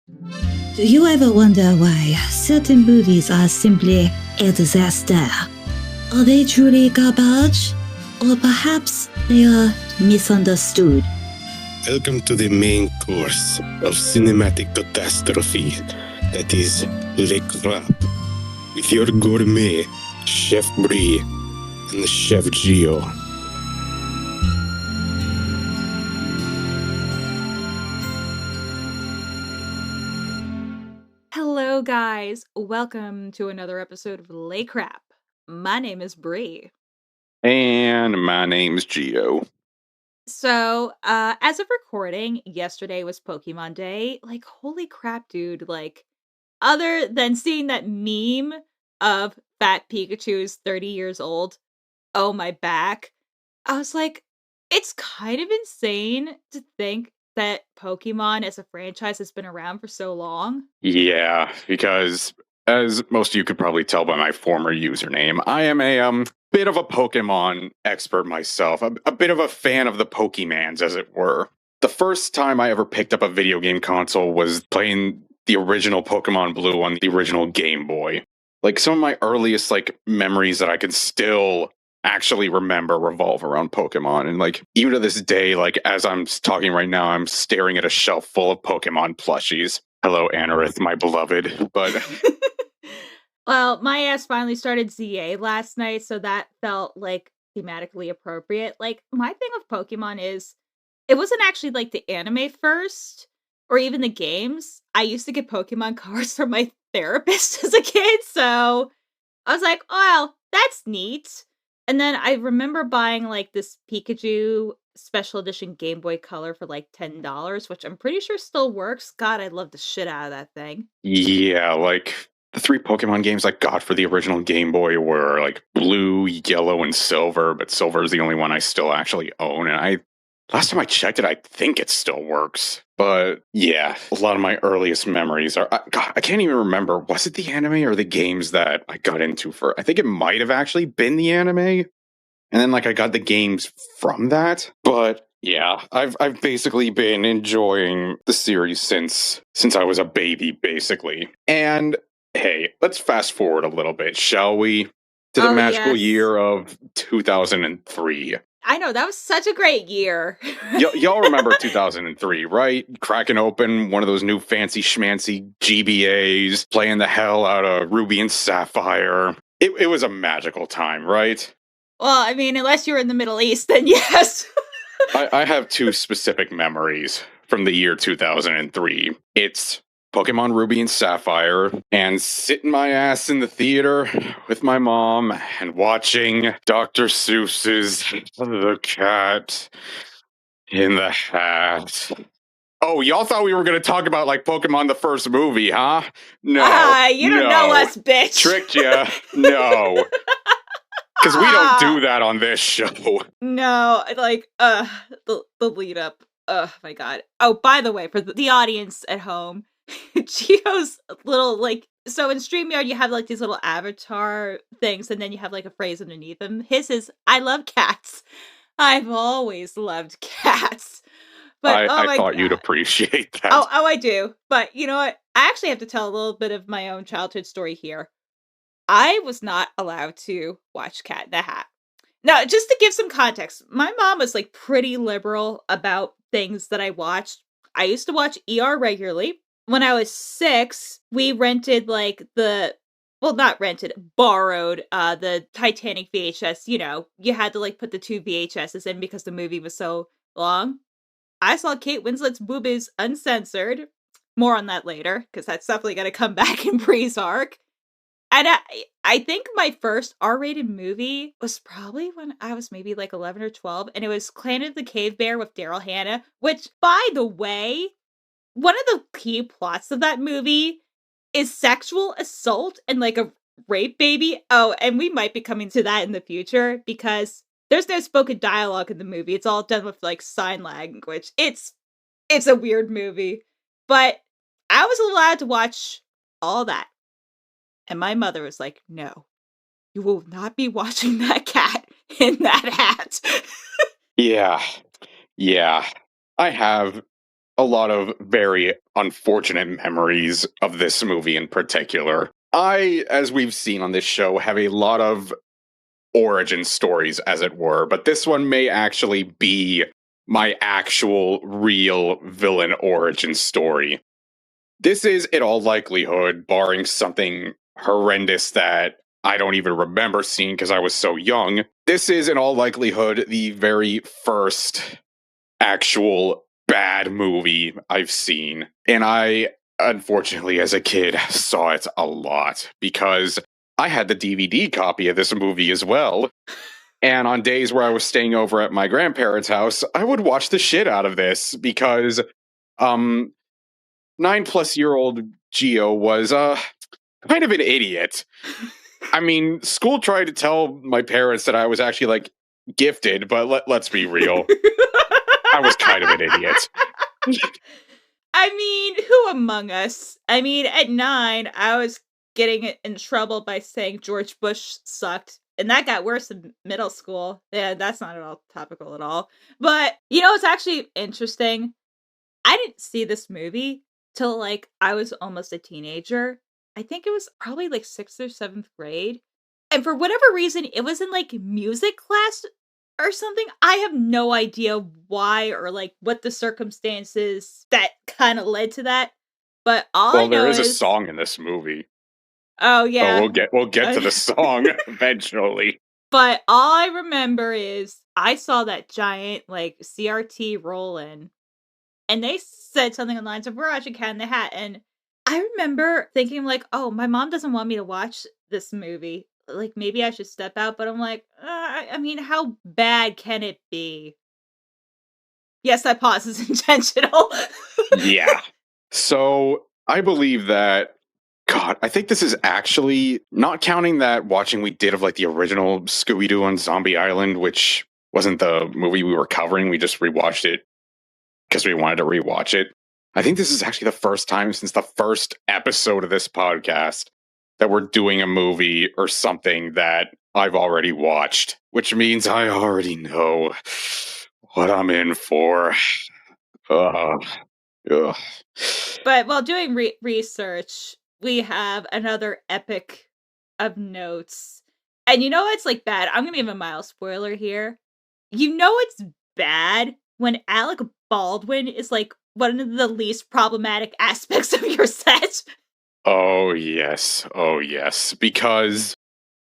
Do you ever wonder why certain movies are simply a disaster? Are they truly garbage? Or perhaps they are misunderstood? Welcome to the main course of cinematic catastrophe that is Le Crap with your gourmet Chef Bri and Chef Gio. Hello, guys. Welcome to another episode of Lay Crap. My name is Bri. And my name's Gio. So, as of recording, yesterday was Pokemon Day. Like, holy crap, dude. Like, other than seeing that meme of Fat Pikachu's 30 years old, oh, my back, I was like, it's kind of insane to think that Pokemon as a franchise has been around for so long. Yeah, because as most of you could probably tell by my former username, I am a bit of a Pokemon expert myself, a bit of a fan of the Pokemans, as it were. The first time I ever picked up a video game console was playing the original Pokemon Blue on the original Game Boy. Like, some of my earliest memories that I can still actually remember revolve around Pokemon. And even to this day, as I'm talking right now, I'm staring at a shelf full of Pokemon plushies. Hello, Anorith, my beloved. But well, my ass finally started ZA last night, so that felt thematically appropriate. Like, my thing with Pokemon is it wasn't actually the anime first or even the games. I used to get Pokemon cards from my therapist as a kid, so I was like, well, that's neat. And then I remember buying this Pikachu special edition Game Boy Color for $10, which I'm pretty sure still works. God, I love the shit out of that thing. yeah, the three Pokemon games I got for the original Game Boy were Blue, Yellow, and Silver, but Silver is the only one I still actually own. And last time I checked it, I think it still works. But yeah, a lot of my earliest memories are, God, I can't even remember. Was it the anime or the games that I got into for? I think it might have actually been the anime. And then I got the games from that. But yeah, I've basically been enjoying the series since I was a baby, basically. And hey, let's fast forward a little bit, shall we? To the magical year of 2003. I know, that was such a great year. Y'all remember 2003, right? Cracking open one of those new fancy schmancy GBAs, playing the hell out of Ruby and Sapphire. It was a magical time, right? Well, I mean, unless you're in the Middle East, then yes. I have two specific memories from the year 2003. It's Pokemon Ruby and Sapphire, and sitting my ass in the theater with my mom and watching Dr. Seuss's The Cat in the Hat. Oh, y'all thought we were going to talk about Pokemon the first movie, huh? No. You don't know us, bitch. Tricked ya. No. Because we don't do that on this show. No, the lead up. Oh my god. Oh, by the way, for the audience at home, Gio's little so in StreamYard you have these little avatar things, and then you have a phrase underneath them. His is "I love cats. I've always loved cats." But I thought you'd appreciate that. Oh, I do. But you know what? I actually have to tell a little bit of my own childhood story here. I was not allowed to watch Cat in the Hat. Now, just to give some context, my mom was pretty liberal about things that I watched. I used to watch ER regularly. When I was 6, we rented not rented, borrowed the Titanic VHS. You know, you had to put the 2 VHSs in because the movie was so long. I saw Kate Winslet's boobies uncensored. More on that later, because that's definitely going to come back in Bree's arc. And I think my first R-rated movie was probably when I was maybe 11 or 12, and it was Planet of the Cave Bear with Daryl Hannah, which, by the way, one of the key plots of that movie is sexual assault and a rape baby. Oh, and we might be coming to that in the future because there's no spoken dialogue in the movie. It's all done with sign language. It's a weird movie, but I was allowed to watch all that. And my mother was like, no, you will not be watching that cat in that hat. Yeah. I have a lot of very unfortunate memories of this movie in particular. I, as we've seen on this show, have a lot of origin stories, as it were, but this one may actually be my actual real villain origin story. This is, in all likelihood, barring something horrendous that I don't even remember seeing because I was so young, this is, in all likelihood, the very first actual bad movie I've seen. And I, unfortunately, as a kid, saw it a lot because I had the DVD copy of this movie as well. And on days where I was staying over at my grandparents' house, I would watch the shit out of this because 9-plus-year-old Gio was kind of an idiot. I mean, school tried to tell my parents that I was actually like gifted, but let's be real. I was kind of an idiot. I mean, who among us? I mean, at 9, I was getting in trouble by saying George Bush sucked. And that got worse in middle school. Yeah, that's not at all topical at all. But, it's actually interesting. I didn't see this movie till, like, I was almost a teenager. I think it was probably, like, 6th or 7th grade. And for whatever reason, it was in, like, music class or something. I have no idea why or, like, what the circumstances that kind of led to that. But all I know there is a song in this movie. Oh, yeah. We'll get to the song eventually. But all I remember is I saw that giant, like, CRT roll in, and they said something on the lines of, "We're watching Cat in the Hat," and I remember thinking, like, "Oh, my mom doesn't want me to watch this movie. Like, maybe I should step out," but I'm like, I mean, how bad can it be? Yes, that pause is intentional. Yeah. So, I believe that God, I think this is actually not counting that watching we did of like the original Scooby-Doo on Zombie Island, which wasn't the movie we were covering. We just rewatched it because we wanted to rewatch it. I think this is actually the first time since the first episode of this podcast that we're doing a movie or something that I've already watched, which means I already know what I'm in for. But while doing research, we have another epic of notes. And it's like bad. I'm gonna give a mild spoiler here. It's bad when Alec Baldwin is like one of the least problematic aspects of your set. Oh yes. Because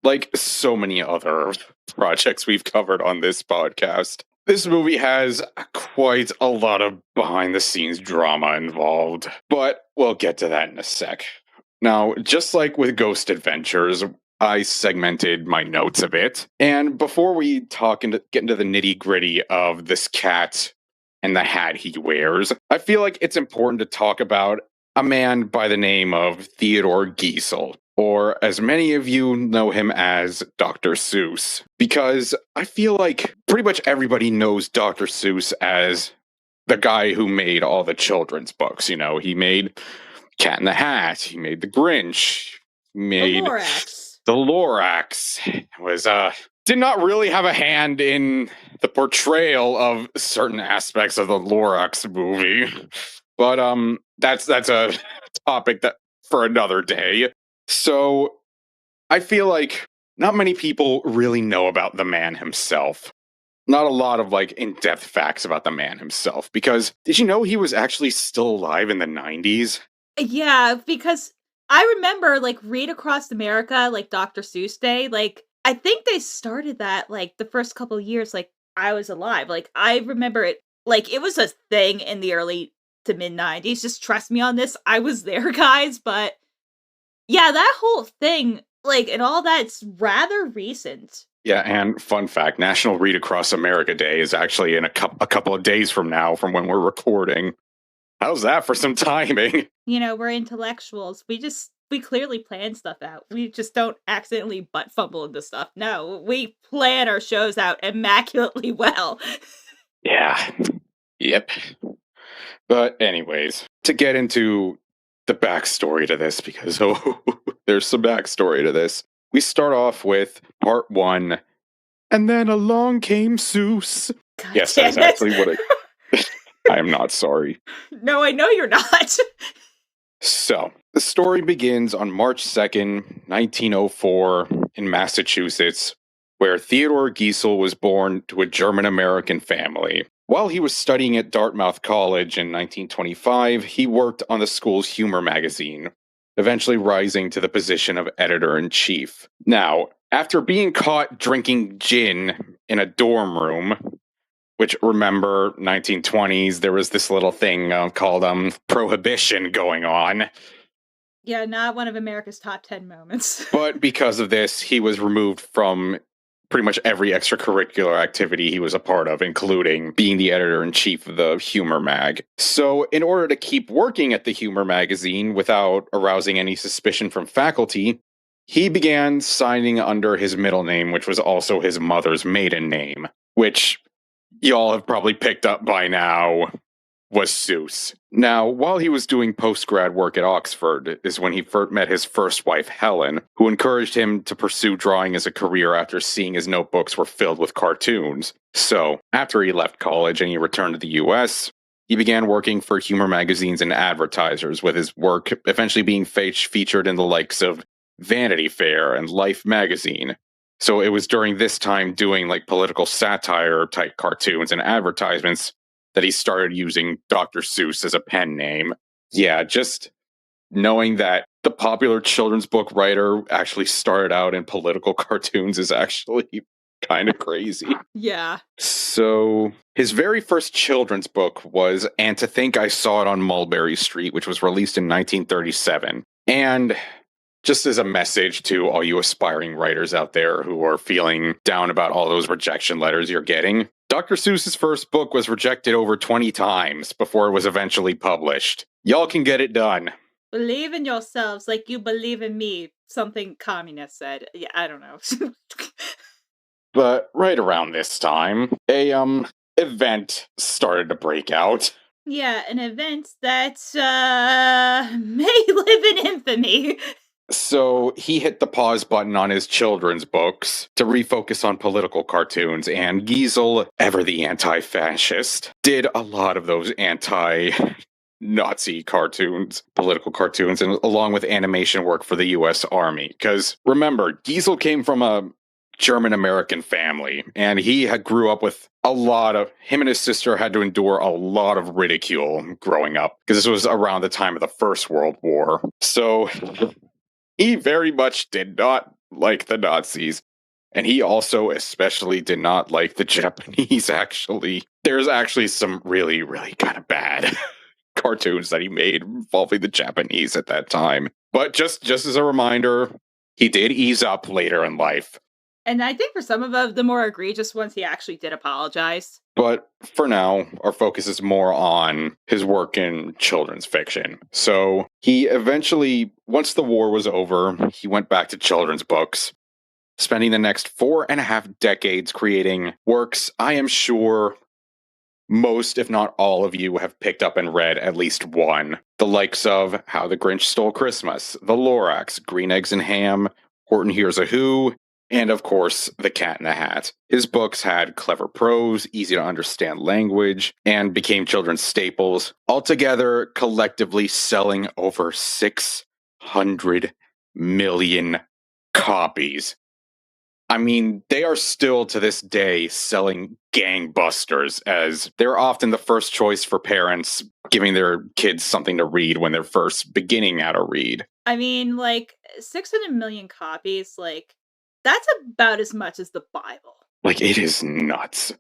like so many other projects we've covered on this podcast, this movie has quite a lot of behind the scenes drama involved. But we'll get to that in a sec. Now, just like with Ghost Adventures, I segmented my notes a bit. And before we get into the nitty gritty of this cat and the hat he wears, I feel like it's important to talk about a man by the name of Theodore Giesel, or as many of you know him as Dr. Seuss, because I feel like pretty much everybody knows Dr. Seuss as the guy who made all the children's books. He made Cat in the Hat. He made The Grinch. Made The Lorax. Did not really have a hand in the portrayal of certain aspects of the Lorax movie, but that's a topic that for another day. So I feel like not many people really know about the man himself. Not a lot of like in-depth facts about the man himself, because did you know he was actually still alive in the 90s? Yeah, because I remember, like, Read Across America, like, Dr. Seuss Day, like, I think they started that, like, the first couple of years, like, I was alive. Like, I remember it, like, it was a thing in the early to mid-90s. Just trust me on this. I was there, guys, but yeah, that whole thing, like, and all that's rather recent. Yeah, and fun fact, National Read Across America Day is actually in a couple of days from now from when we're recording. How's that for some timing? We're intellectuals. We clearly plan stuff out. We just don't accidentally butt fumble into stuff. No, we plan our shows out immaculately well. Yeah. Yep. But anyways, to get into the backstory to this, because there's some backstory to this. We start off with part 1, and then along came Seuss. God yes, that's actually what it I am not sorry. No, I know you're not. So, the story begins on March 2nd, 1904, in Massachusetts, where Theodore Giesel was born to a German-American family. While he was studying at Dartmouth College in 1925, he worked on the school's humor magazine, eventually rising to the position of editor-in-chief. Now, after being caught drinking gin in a dorm room, which, remember, 1920s, there was this little thing called prohibition going on. Yeah, not one of America's top 10 moments. But because of this, he was removed from pretty much every extracurricular activity he was a part of, including being the editor-in-chief of the humor mag. So, in order to keep working at the humor magazine without arousing any suspicion from faculty, he began signing under his middle name, which was also his mother's maiden name, which y'all have probably picked up by now, was Seuss. Now, while he was doing post-grad work at Oxford, is when he met his first wife, Helen, who encouraged him to pursue drawing as a career after seeing his notebooks were filled with cartoons. So, after he left college and he returned to the US, he began working for humor magazines and advertisers, with his work eventually being featured in the likes of Vanity Fair and Life magazine. So it was during this time doing like political satire type cartoons and advertisements that he started using Dr. Seuss as a pen name. Yeah, just knowing that the popular children's book writer actually started out in political cartoons is actually kind of crazy. Yeah. So his very first children's book was And to Think I Saw It on Mulberry Street, which was released in 1937. And just as a message to all you aspiring writers out there who are feeling down about all those rejection letters you're getting, Dr. Seuss's first book was rejected over 20 times before it was eventually published. Y'all can get it done. Believe in yourselves like you believe in me, something communist said. Yeah, I don't know. But right around this time, a event started to break out. Yeah, an event that may live in infamy. So he hit the pause button on his children's books to refocus on political cartoons, and Giesel, ever the anti-fascist, did a lot of those anti-Nazi cartoons, political cartoons, and along with animation work for the US Army. Because remember, Giesel came from a German-American family, and he grew up with him and his sister had to endure a lot of ridicule growing up, because this was around the time of the First World War. So he very much did not like the Nazis, and he also especially did not like the Japanese, actually. There's actually some really, really kind of bad cartoons that he made involving the Japanese at that time. But just as a reminder, he did ease up later in life. And I think for some of the more egregious ones, he actually did apologize. But for now, our focus is more on his work in children's fiction. So he eventually, once the war was over, he went back to children's books, spending the next 4.5 decades creating works I am sure most, if not all of you, have picked up and read at least one. The likes of How the Grinch Stole Christmas, The Lorax, Green Eggs and Ham, Horton Hears a Who, and of course, The Cat in the Hat. His books had clever prose, easy to understand language, and became children's staples, altogether collectively selling over 600 million copies. I mean, they are still to this day selling gangbusters, as they're often the first choice for parents giving their kids something to read when they're first beginning how to read. I mean, like, 600 million copies, like, that's about as much as the Bible. Like, it is nuts.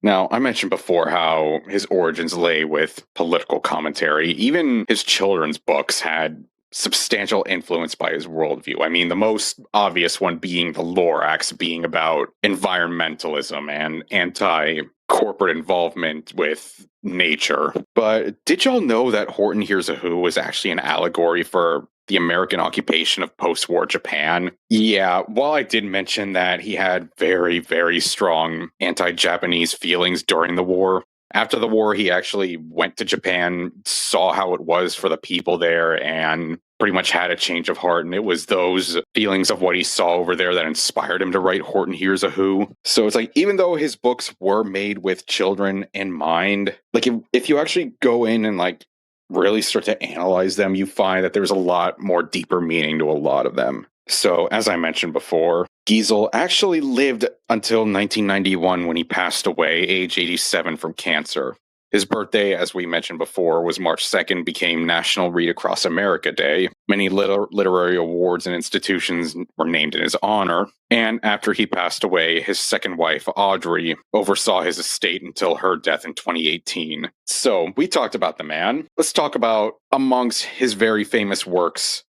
Now, I mentioned before how his origins lay with political commentary. Even his children's books had substantial influence by his worldview. I mean, the most obvious one being The Lorax, being about environmentalism and anti-corporate involvement with nature. But did y'all know that Horton Hears a Who was actually an allegory for the American occupation of post-war Japan? Yeah, while I did mention that he had very, very strong anti-Japanese feelings during the war, after the war, he actually went to Japan, saw how it was for the people there, and pretty much had a change of heart, and it was those feelings of what he saw over there that inspired him to write Horton Hears a Who. So it's like, even though his books were made with children in mind, like if you actually go in and like really start to analyze them, you find that there's a lot more deeper meaning to a lot of them. So as I mentioned before, Giesel actually lived until 1991 when he passed away, age 87, from cancer. His birthday, as we mentioned before, was March 2nd, became National Read Across America Day. Many literary awards and institutions were named in his honor. And after he passed away, his second wife, Audrey, oversaw his estate until her death in 2018. So we talked about the man. Let's talk about, amongst his very famous works,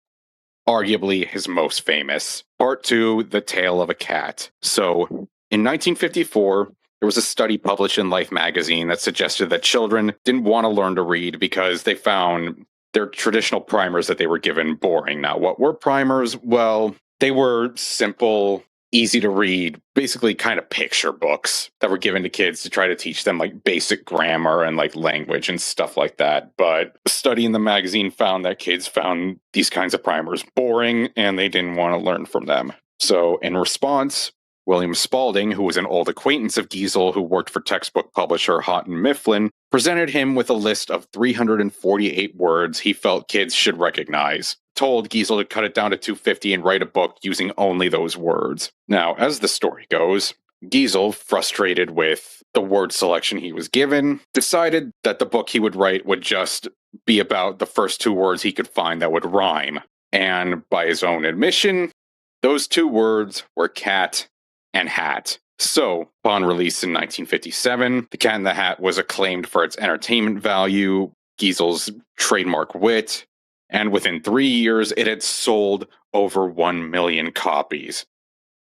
arguably his most famous, Part 2, The Tale of a Cat. So in 1954, there was a study published in Life magazine that suggested that children didn't want to learn to read because they found their traditional primers that they were given boring. Now, what were primers? Well, they were simple, easy to read, basically kind of picture books that were given to kids to try to teach them like basic grammar and like language and stuff like that. But a study in the magazine found that kids found these kinds of primers boring and they didn't want to learn from them. So in response, William Spalding, who was an old acquaintance of Giesel who worked for textbook publisher Houghton Mifflin, presented him with a list of 348 words he felt kids should recognize. Told Giesel to cut it down to 250 and write a book using only those words. Now, as the story goes, Giesel, frustrated with the word selection he was given, decided that the book he would write would just be about the first two words he could find that would rhyme. And by his own admission, those two words were cat and hat. So, upon release in 1957, The Cat in the Hat was acclaimed for its entertainment value, Giesel's trademark wit, and within 3 years, it had sold over 1 million copies,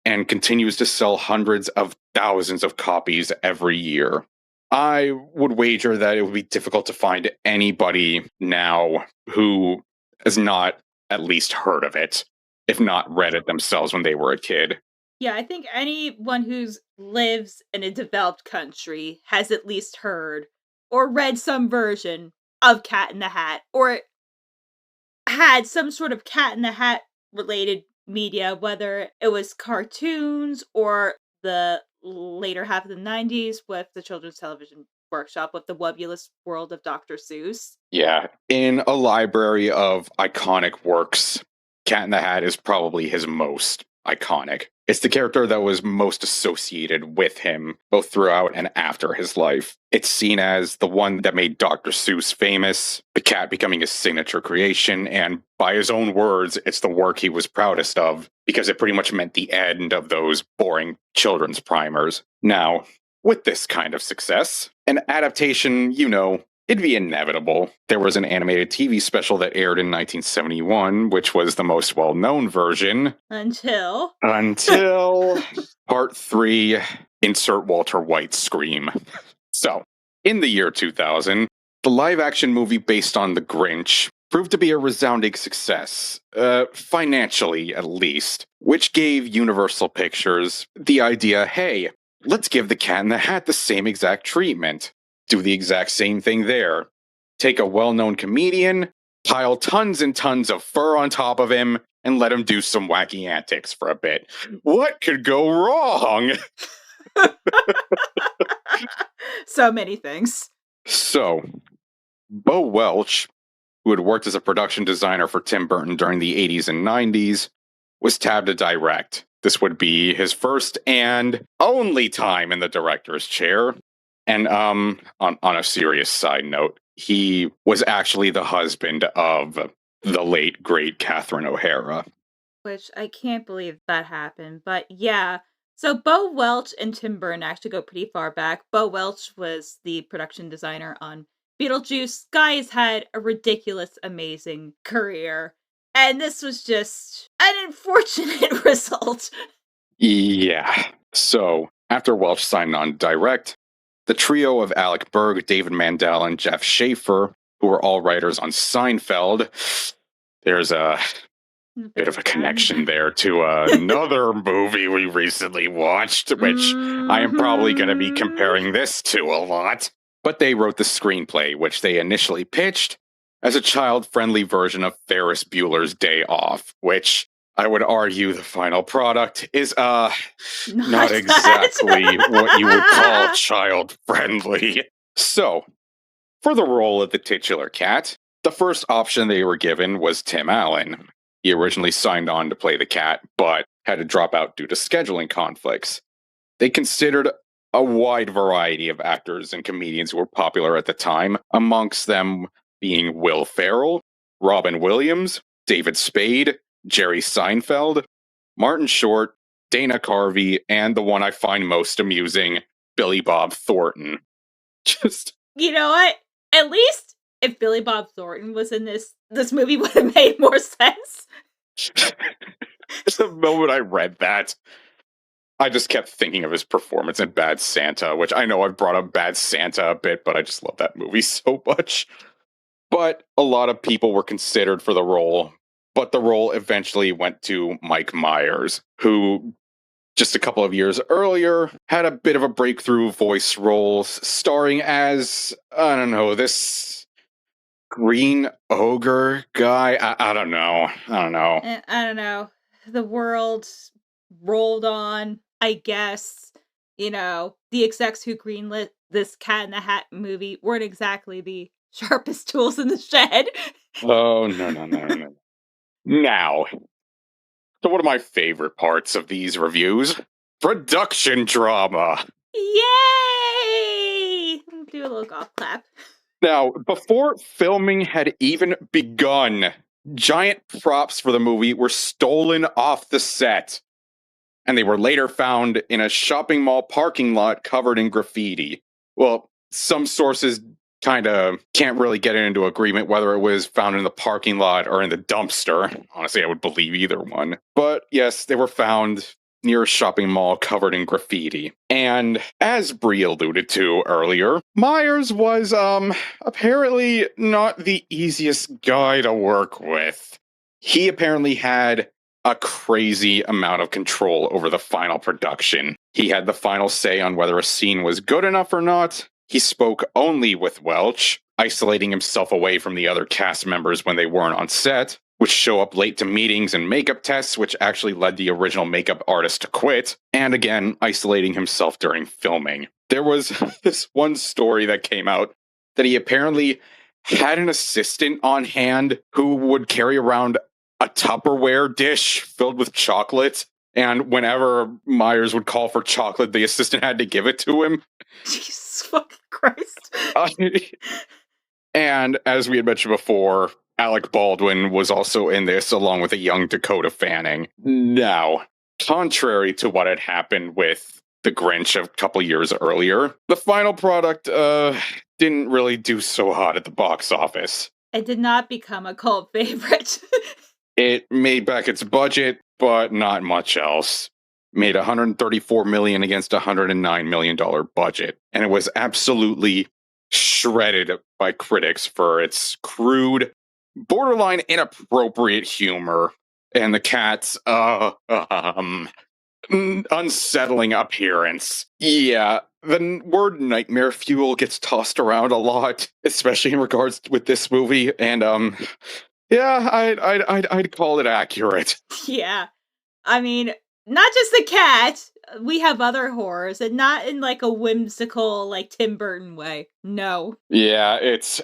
and continues to sell hundreds of thousands of copies every year. I would wager that it would be difficult to find anybody now who has not at least heard of it, if not read it themselves when they were a kid. Yeah, I think anyone who lives in a developed country has at least heard or read some version of Cat in the Hat, or had some sort of Cat in the Hat related media, whether it was cartoons or the later half of the 90s with the Children's Television Workshop with the Webulous World of Dr. Seuss. Yeah, in a library of iconic works, Cat in the Hat is probably his most iconic. It's the character that was most associated with him, both throughout and after his life. It's seen as the one that made Dr. Seuss famous, the cat becoming his signature creation, and by his own words, it's the work he was proudest of, because it pretty much meant the end of those boring children's primers. Now, with this kind of success, an adaptation, it'd be inevitable. There was an animated TV special that aired in 1971, which was the most well-known version. Until Part 3, insert Walter White scream. So, in the year 2000, the live-action movie based on The Grinch proved to be a resounding success, financially at least, which gave Universal Pictures the idea, hey, let's give the Cat in the Hat the same exact treatment. Do the exact same thing there. Take a well-known comedian, pile tons and tons of fur on top of him, and let him do some wacky antics for a bit. What could go wrong? So many things. So, Bo Welch, who had worked as a production designer for Tim Burton during the 80s and 90s, was tabbed to direct. This would be his first and only time in the director's chair. And on a serious side note, he was actually the husband of the late, great Catherine O'Hara. Which I can't believe that happened. But yeah, so Bo Welch and Tim Burton actually go pretty far back. Bo Welch was the production designer on Beetlejuice. Guy has had a ridiculous, amazing career. And this was just an unfortunate result. Yeah. So, after Welch signed on to direct, the trio of Alec Berg, David Mandel, and Jeff Schaefer, who were all writers on Seinfeld, there's a bit of a connection there to another movie we recently watched, which I am probably going to be comparing this to a lot. But they wrote the screenplay, which they initially pitched, as a child-friendly version of Ferris Bueller's Day Off, which I would argue the final product is, not Not exactly that. what you would call child-friendly. So, for the role of the titular cat, the first option they were given was Tim Allen. He originally signed on to play the cat, but had to drop out due to scheduling conflicts. They considered a wide variety of actors and comedians who were popular at the time, amongst them being Will Ferrell, Robin Williams, David Spade, Jerry Seinfeld, Martin Short, Dana Carvey, and the one I find most amusing, Billy Bob Thornton. Just You know what? At least if Billy Bob Thornton was in this movie would have made more sense. the moment I read that, I just kept thinking of his performance in Bad Santa, which I know I've brought up Bad Santa a bit, but I just love that movie so much. But a lot of people were considered for the role, but the role eventually went to Mike Myers, who just a couple of years earlier had a bit of a breakthrough voice role starring as, I don't know, this green ogre guy. I don't know. I don't know. The world rolled on, I guess. You know, the execs who greenlit this Cat in the Hat movie weren't exactly the sharpest tools in the shed. Oh, no. Now, so one of my favorite parts of these reviews, production drama. Yay! Do a little golf clap. Now, before filming had even begun, giant props for the movie were stolen off the set, and they were later found in a shopping mall parking lot covered in graffiti. Well, some sources kind of can't really get into agreement whether it was found in the parking lot or in the dumpster. Honestly, I would believe either one. But yes, they were found near a shopping mall covered in graffiti. And as Bri alluded to earlier, Myers was apparently not the easiest guy to work with. He apparently had a crazy amount of control over the final production. He had the final say on whether a scene was good enough or not. He spoke only with Welch, isolating himself away from the other cast members when they weren't on set, which show up late to meetings and makeup tests, which actually led the original makeup artist to quit, and again, isolating himself during filming. There was this one story that came out that he apparently had an assistant on hand who would carry around a Tupperware dish filled with chocolate, and whenever Myers would call for chocolate, the assistant had to give it to him. Jesus fucking Christ. And as we had mentioned before, Alec Baldwin was also in this, along with a young Dakota Fanning. Now, contrary to what had happened with The Grinch a couple years earlier, the final product didn't really do so hot at the box office. It did not become a cult favorite. It made back its budget, but not much else. Made $134 million against a $109 million budget, and it was absolutely shredded by critics for its crude, borderline inappropriate humor, and the cat's unsettling appearance. Yeah, the word nightmare fuel gets tossed around a lot, especially in regards with this movie, and yeah, I'd call it accurate. Yeah. I mean, not just the cat. We have other horrors, and not in like a whimsical, like Tim Burton way. No. Yeah, this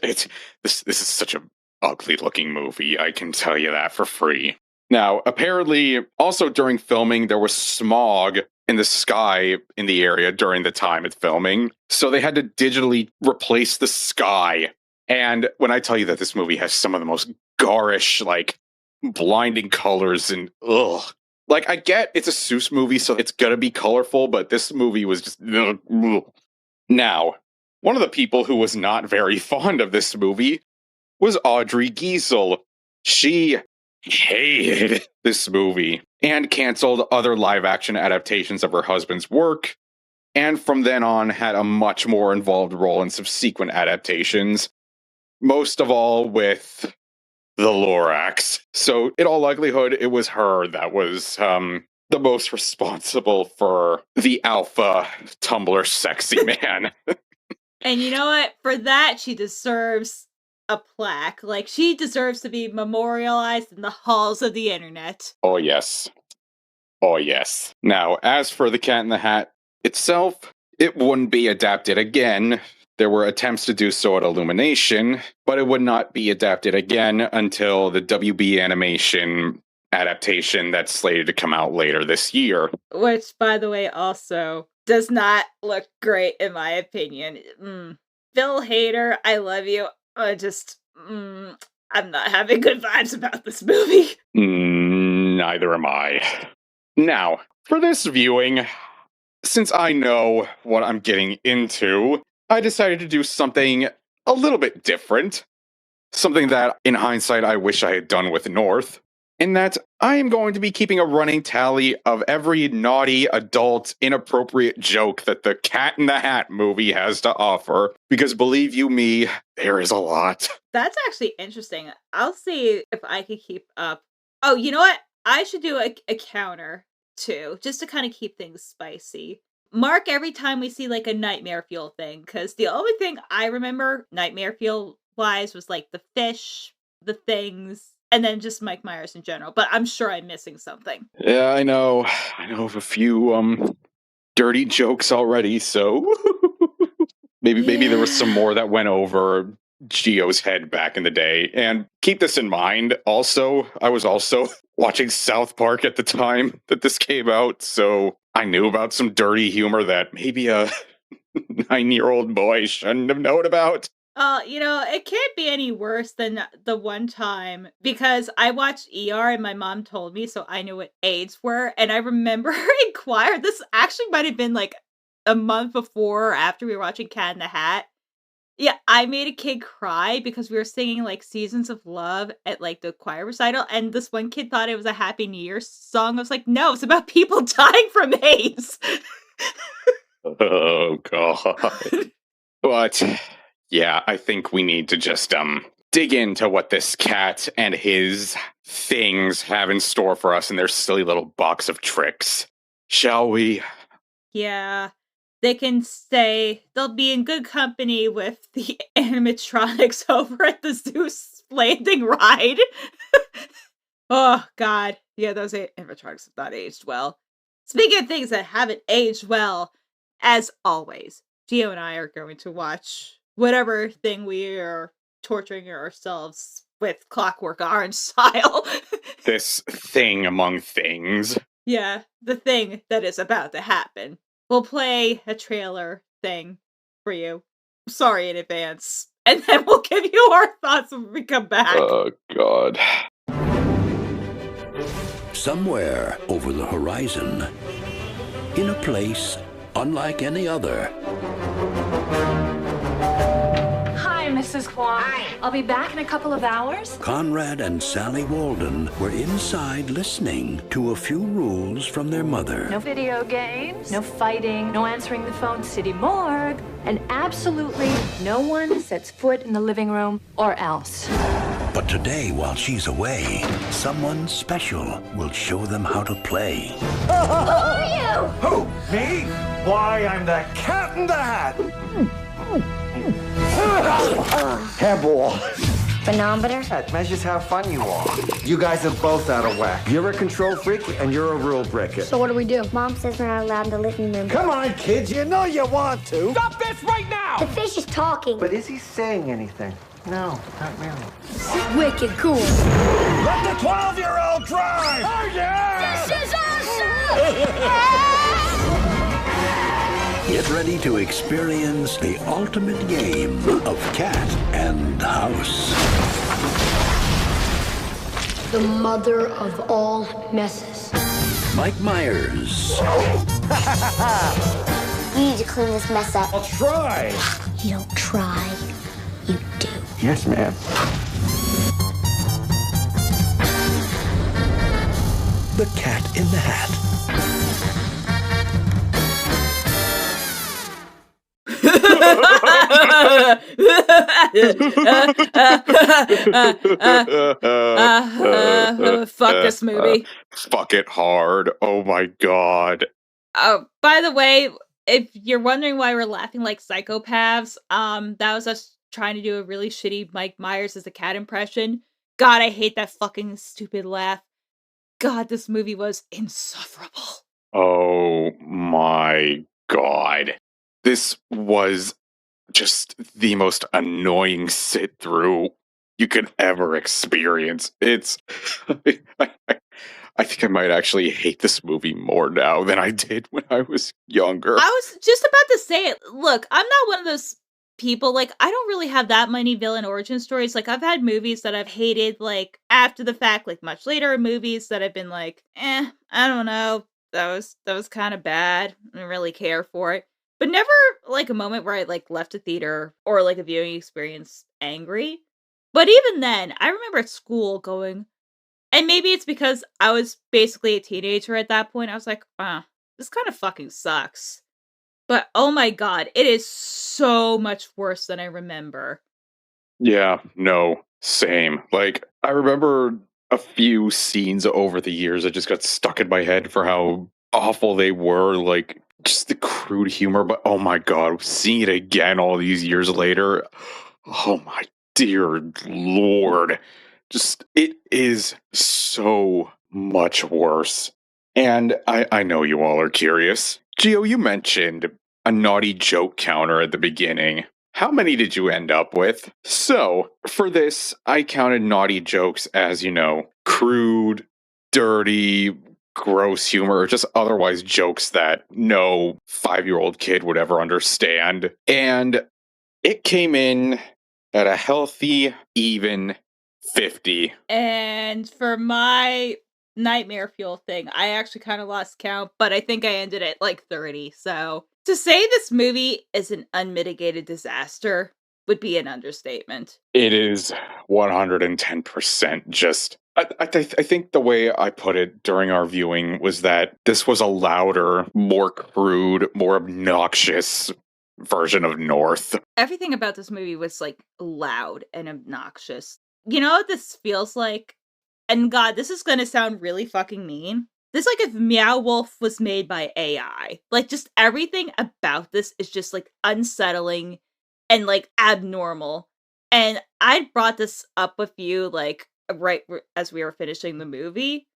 is such an ugly looking movie, I can tell you that for free. Now, apparently, also during filming, there was smog in the sky in the area during the time of filming, so they had to digitally replace the sky. And when I tell you that this movie has some of the most garish, like, blinding colors and ugh. Like, I get it's a Seuss movie, so it's gonna be colorful, but this movie was just ugh. Now, one of the people who was not very fond of this movie was Audrey Giesel. She hated this movie and canceled other live-action adaptations of her husband's work, and from then on had a much more involved role in subsequent adaptations, most of all with the Lorax. So, in all likelihood, it was her that was the most responsible for the alpha Tumblr sexy man. And you know what? For that, she deserves a plaque. Like, she deserves to be memorialized in the halls of the internet. Oh, yes. Oh, yes. Now, as for the Cat in the Hat itself, it wouldn't be adapted again. There were attempts to do so at Illumination, but it would not be adapted again until the WB animation adaptation that's slated to come out later this year. Which, by the way, also does not look great, in my opinion. Phil Hader, I love you. I'm not having good vibes about this movie. Neither am I. Now, for this viewing, since I know what I'm getting into, I decided to do something a little bit different. Something that, in hindsight, I wish I had done with North. In that, I am going to be keeping a running tally of every naughty, adult, inappropriate joke that the Cat in the Hat movie has to offer. Because believe you me, there is a lot. That's actually interesting. I'll see if I can keep up. Oh, you know what? I should do a counter, too, just to kind of keep things spicy. Mark every time we see, like, a Nightmare Fuel thing, because the only thing I remember Nightmare Fuel-wise was, like, the fish, the things, and then just Mike Myers in general. But I'm sure I'm missing something. Yeah, I know. I know of a few, dirty jokes already, so... maybe there was some more that went over Gio's head back in the day. And keep this in mind, also, I was also watching South Park at the time that this came out, so I knew about some dirty humor that maybe a 9-year-old boy shouldn't have known about. It can't be any worse than the one time, because I watched ER and my mom told me, so I knew what AIDS were, and I remember in choir, this actually might have been like a month before or after we were watching Cat in the Hat. Yeah, I made a kid cry because we were singing, like, Seasons of Love at, like, the choir recital, and this one kid thought it was a Happy New Year song. I was like, no, it's about people dying from AIDS. Oh, God. But, yeah, I think we need to just, dig into what this cat and his things have in store for us in their silly little box of tricks. Shall we? Yeah. They can stay, they'll be in good company with the animatronics over at the Zeus landing ride. Oh, God. Yeah, those animatronics have not aged well. Speaking of things that haven't aged well, as always, Gio and I are going to watch whatever thing we are torturing ourselves with Clockwork Orange style. This thing among things. Yeah, the thing that is about to happen. We'll play a trailer thing for you. Sorry in advance. And then we'll give you our thoughts when we come back. Oh, God. Somewhere over the horizon, in a place unlike any other. Hi, Mrs. Kwong. Hi. I'll be back in a couple of hours. Conrad and Sally Walden were inside listening to a few rules from their mother. No video games, no fighting, no answering the phone, city morgue, and absolutely no one sets foot in the living room or else. But today, while she's away, someone special will show them how to play. Who are you? Who? Me? Why, I'm the Cat in the Hat. Hairball. Phenometer? That measures how fun you are. You guys are both out of whack. You're a control freak and you're a rule breaker. So what do we do? Mom says we're not allowed in the living room. Come on, kids, you know you want to. Stop this right now! The fish is talking. But is he saying anything? No, not really. Wicked cool. Let the 12-year-old drive! Oh, yeah! This is awesome! Get ready to experience the ultimate game of cat and house. The mother of all messes. Mike Myers. You need to clean this mess up. I'll try! You don't try, you do. Yes, ma'am. The Cat in the Hat. Fuck this movie. Fuck it hard. Oh my God. Oh, by the way, if you're wondering why we're laughing like psychopaths, that was us trying to do a really shitty Mike Myers as a cat impression. God, I hate that fucking stupid laugh. God, this movie was insufferable. Oh my god. This was just the most annoying sit through you could ever experience. It's. I think I might actually hate this movie more now than I did when I was younger. I was just about to say it. Look, I'm not one of those people, like, I don't really have that many villain origin stories. Like, I've had movies that I've hated, like, after the fact, like, much later movies that I've been like, I don't know. That was kind of bad. I didn't really care for it. But never, like, a moment where I, like, left a theater or, like, a viewing experience angry. But even then, I remember at school going, and maybe it's because I was basically a teenager at that point, I was like, this kind of fucking sucks. But oh my god, it is so much worse than I remember. Yeah, no, same. Like, I remember a few scenes over the years that just got stuck in my head for how awful they were. Like, just the crude humor. But oh my god, seeing it again all these years later, oh my dear lord. Just, it is so much worse. And I know you all are curious. Gio, you mentioned a naughty joke counter at the beginning. How many did you end up with? So, for this, I counted naughty jokes as, crude, dirty, gross humor, or just otherwise jokes that no 5-year-old kid would ever understand. And it came in at a healthy, even 50. And for my nightmare fuel thing, I actually kind of lost count, but I think I ended at like 30. So to say this movie is an unmitigated disaster would be an understatement. It is 110% just. I think the way I put it during our viewing was that this was a louder, more crude, more obnoxious version of North. Everything about this movie was like loud and obnoxious. You know what this feels like? And God, this is gonna sound really fucking mean. This like if Meow Wolf was made by AI. Like just everything about this is just like unsettling and like abnormal. And I brought this up with you like right as we were finishing the movie.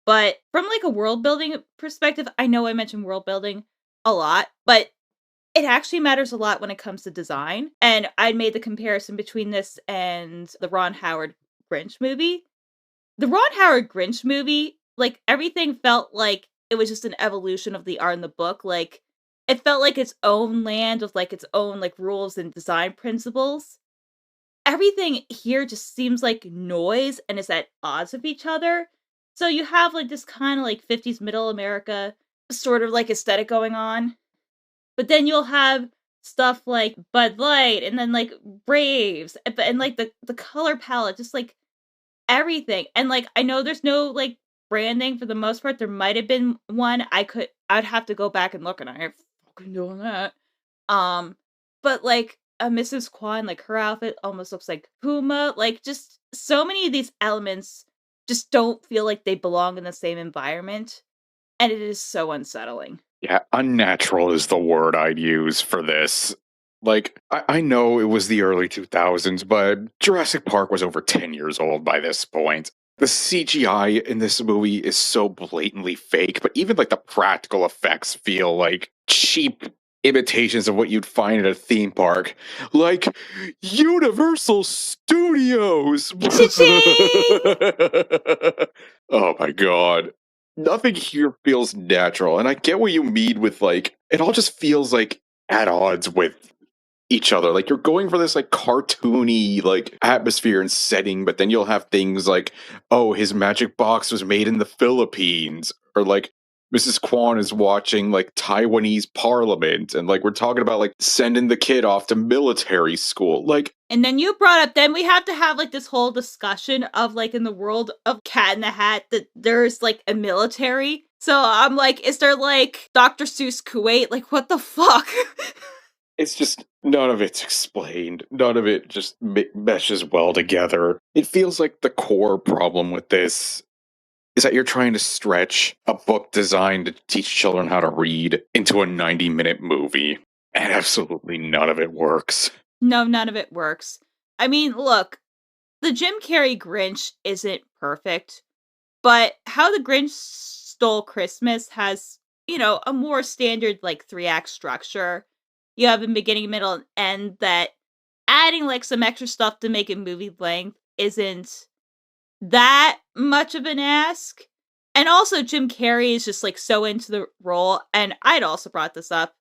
But from like a world building perspective, I know I mentioned world building a lot, but it actually matters a lot when it comes to design. And I made the comparison between this and the Ron Howard Grinch movie. The Ron Howard Grinch movie, like everything felt like it was just an evolution of the art in the book. Like it felt like its own land with like its own like rules and design principles. Everything here just seems like noise and is at odds with each other. So you have like this kind of like 50s middle America sort of like aesthetic going on. But then you'll have stuff like Bud Light and then like Braves and like the color palette, just like everything. And like I know there's no like branding for the most part. There might have been one. I'd have to go back and look, and I ain't fucking doing that. But like Mrs. Kwan, like her outfit almost looks like Puma. Like just so many of these elements just don't feel like they belong in the same environment. And it is so unsettling. Yeah, unnatural is the word I'd use for this. Like, I know it was the early 2000s, but Jurassic Park was over 10 years old by this point. The CGI in this movie is so blatantly fake, but even like the practical effects feel like cheap imitations of what you'd find at a theme park. Like Universal Studios! Oh my god. Nothing here feels natural, and I get what you mean with like, it all just feels like at odds with each other. Like you're going for this like cartoony like atmosphere and setting, but then you'll have things like, oh, his magic box was made in the Philippines, or like Mrs. Kwan is watching like Taiwanese parliament, and like we're talking about like sending the kid off to military school. Like, and then you brought up, then we have to have like this whole discussion of like in the world of Cat in the Hat that there's like a military. So I'm like, is there like Dr. Seuss Kuwait? Like, what the fuck? It's just, none of it's explained. None of it just meshes well together. It feels like the core problem with this is that you're trying to stretch a book designed to teach children how to read into a 90-minute movie. And absolutely none of it works. No, none of it works. I mean, look, the Jim Carrey Grinch isn't perfect, but How the Grinch Stole Christmas has, a more standard, like, 3-act structure. You have a beginning, middle, and end that adding, like, some extra stuff to make it movie length isn't that much of an ask. And also, Jim Carrey is just, like, so into the role, and I'd also brought this up.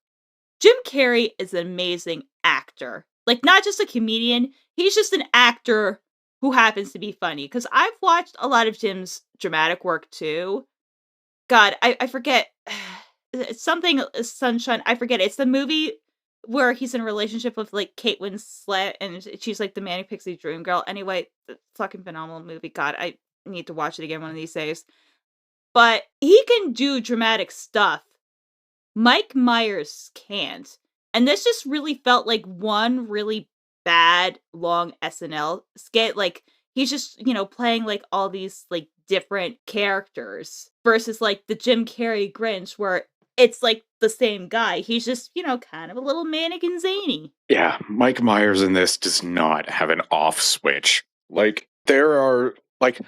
Jim Carrey is an amazing actor. Like, not just a comedian, he's just an actor who happens to be funny. Because I've watched a lot of Jim's dramatic work too. God, I forget. It's something Sunshine. I forget. It's the movie where he's in a relationship with like Kate Winslet and she's like the Manic Pixie Dream Girl. Anyway, fucking phenomenal movie. God, I need to watch it again one of these days. But he can do dramatic stuff. Mike Myers can't. And this just really felt like one really bad, long SNL skit. Like, he's just, playing, like, all these, like, different characters versus, like, the Jim Carrey Grinch where it's, like, the same guy. He's just, kind of a little manic and zany. Yeah, Mike Myers in this does not have an off switch. Like, there are, like,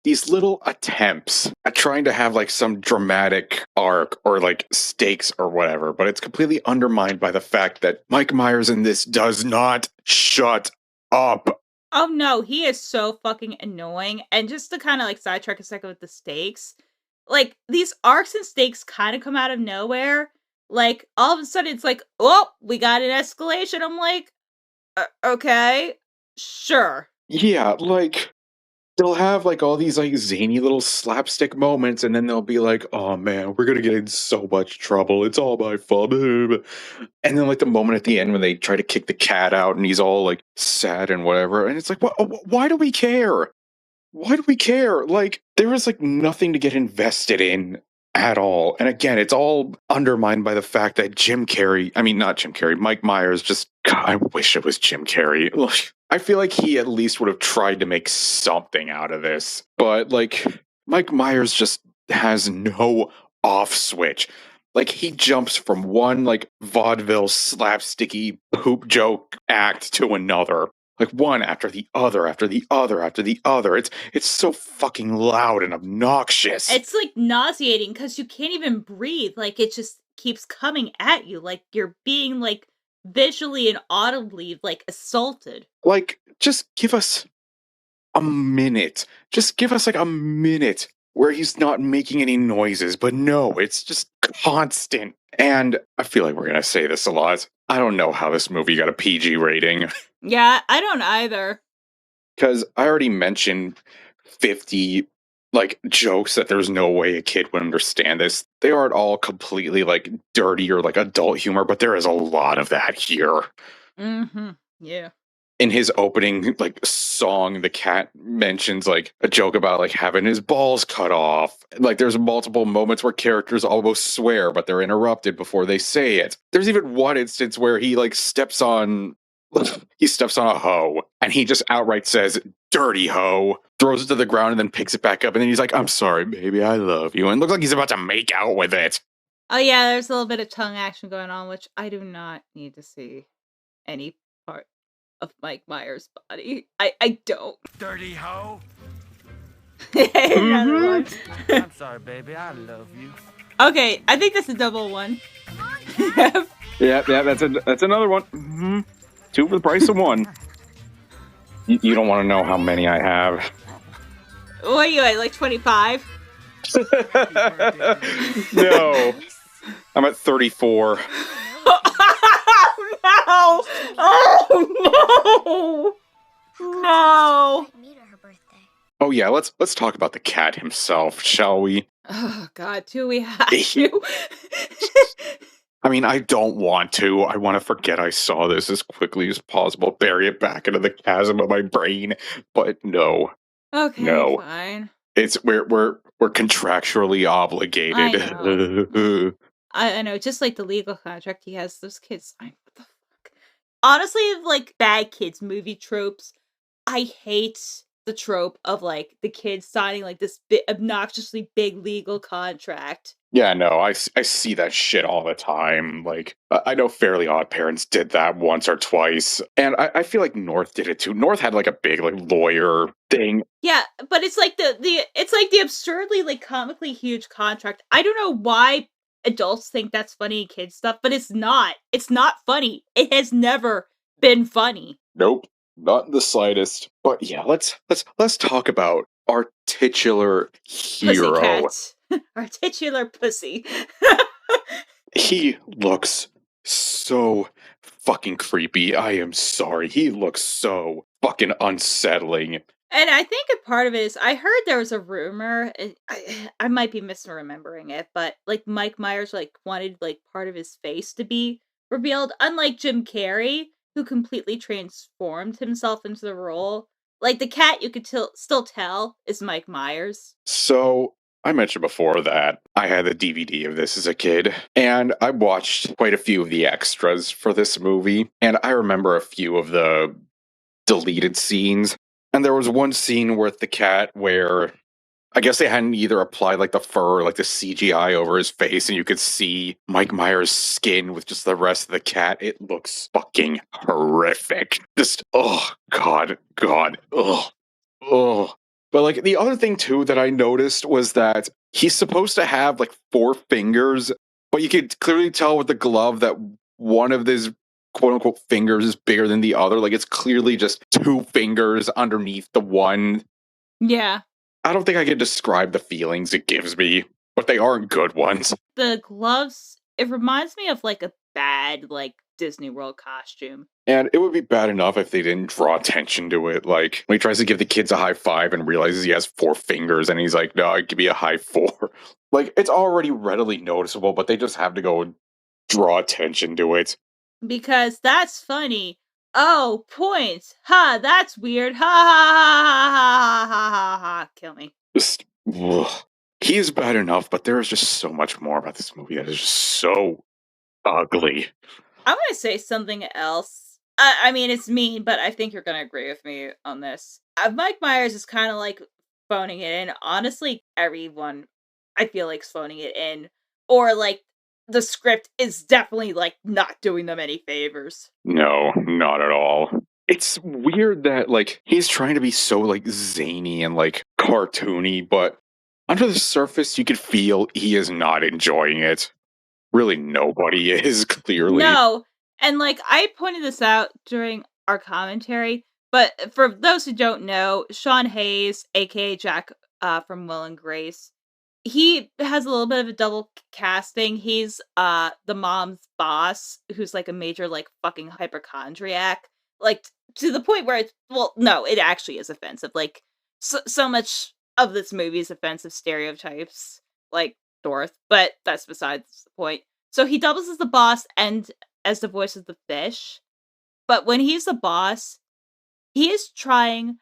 these little attempts at trying to have like some dramatic arc or like stakes or whatever, but it's completely undermined by the fact that Mike Myers in this does not shut up. Oh no, he is so fucking annoying. And just to kind of like sidetrack a second with the stakes, like these arcs and stakes kind of come out of nowhere. Like all of a sudden it's like, oh, we got an escalation. I'm like, okay, sure. Yeah, like they'll have like all these like zany little slapstick moments, and then they'll be like, "Oh man, we're gonna get in so much trouble. It's all my fault." And then like the moment at the end when they try to kick the cat out, and he's all like sad and whatever, and it's like, why do we care? Why do we care? Like there is like nothing to get invested in at all. And again, it's all undermined by the fact that Mike Myers just, God, I wish it was Jim Carrey. Look, I feel like he at least would have tried to make something out of this. But like Mike Myers just has no off switch. Like he jumps from one like vaudeville slapsticky poop joke act to another. Like one after the other, after the other, after the other. It's so fucking loud and obnoxious. It's like nauseating because you can't even breathe. Like it just keeps coming at you. Like you're being like visually and audibly like assaulted. Like just give us a minute. Just give us like a minute where he's not making any noises. But no, it's just constant. And I feel like we're going to say this a lot. I don't know how this movie got a PG rating. Yeah, I don't either. Because I already mentioned 50 like jokes that there's no way a kid would understand this. They aren't all completely like dirty or like adult humor, but there is a lot of that here. Mm-hmm. Yeah. In his opening like song, the cat mentions like a joke about like having his balls cut off. Like there's multiple moments where characters almost swear, but they're interrupted before they say it. There's even one instance where he like steps on a hoe and he just outright says, "Dirty hoe," throws it to the ground and then picks it back up. And then he's like, "I'm sorry, baby, I love you." And looks like he's about to make out with it. Oh yeah, there's a little bit of tongue action going on, which I do not need to see any part of Mike Myers' body. I don't. Dirty hoe. Another one. I'm sorry, baby. I love you. Okay, I think that's a double one. Yeah, that's another one. Mm-hmm. 2 for the price of 1. You don't want to know how many I have. What are you at, like 25? No. I'm at 34. Oh, no! Oh, no! Oh yeah, let's talk about the cat himself, shall we? Oh God, do we have to? I mean, I don't want to. I want to forget I saw this as quickly as possible, bury it back into the chasm of my brain. But no. Okay, no. Fine. It's we're contractually obligated. I know, just like the legal contract he has those kids sign. What the fuck? Honestly, like bad kids movie tropes, I hate the trope of, like, the kids signing, like, this obnoxiously big legal contract. Yeah, no, I see that shit all the time. Like, I know Fairly Odd Parents did that once or twice, and I feel like North did it too. North had like a big like lawyer thing. Yeah, but it's like it's like the absurdly, like, comically huge contract. I don't know why adults think that's funny kid stuff, but it's not. It's not funny. It has never been funny. Nope, not in the slightest. But yeah, let's talk about our titular hero. Pussycat. Our titular pussy. He looks so fucking creepy. I am sorry. He looks so fucking unsettling. And I think a part of it is I heard there was a rumor, and I might be misremembering it, but like Mike Myers like wanted like part of his face to be revealed, unlike Jim Carrey, who completely transformed himself into the role. Like the cat you could still tell is Mike Myers. So I mentioned before that I had a DVD of this as a kid, and I watched quite a few of the extras for this movie, and I remember a few of the deleted scenes. And there was one scene with the cat where I guess they hadn't either applied like the fur or like the CGI over his face, and you could see Mike Myers' skin with just the rest of the cat. It looks fucking horrific. Just, oh, God, oh. But like the other thing too that I noticed was that he's supposed to have like 4 fingers, but you could clearly tell with the glove that one of his quote unquote fingers is bigger than the other. Like it's clearly just 2 fingers underneath the one. Yeah. I don't think I can describe the feelings it gives me, but they aren't good ones. The gloves, it reminds me of like a bad like Disney World costume. And it would be bad enough if they didn't draw attention to it. Like when he tries to give the kids a high five and realizes he has 4 fingers, and he's like, no, give me a high 4. Like it's already readily noticeable, but they just have to go and draw attention to it. Because that's funny. Oh, points. Ha, that's weird. Ha ha ha ha ha ha ha ha. Kill me. Just, ugh. He is bad enough, but there is just so much more about this movie that is just so ugly. I'm going to say something else. I mean, it's mean, but I think you're going to agree with me on this. Mike Myers is kind of like phoning it in. Honestly, everyone, I feel like, is phoning it in. Or like, the script is definitely like not doing them any favors. No, not at all. It's weird that like he's trying to be so like zany and like cartoony, but under the surface you could feel he is not enjoying it. Really nobody is, clearly. No, and like I pointed this out during our commentary, but for those who don't know, Sean Hayes, aka Jack from Will and Grace, he has a little bit of a double casting. He's the mom's boss, who's like a major like fucking hypochondriac, like to the point where it's, well, no, it actually is offensive. Like so much of this movie is offensive stereotypes, like Dorth, but that's besides the point. So he doubles as the boss and as the voice of the fish, but when he's the boss, he is trying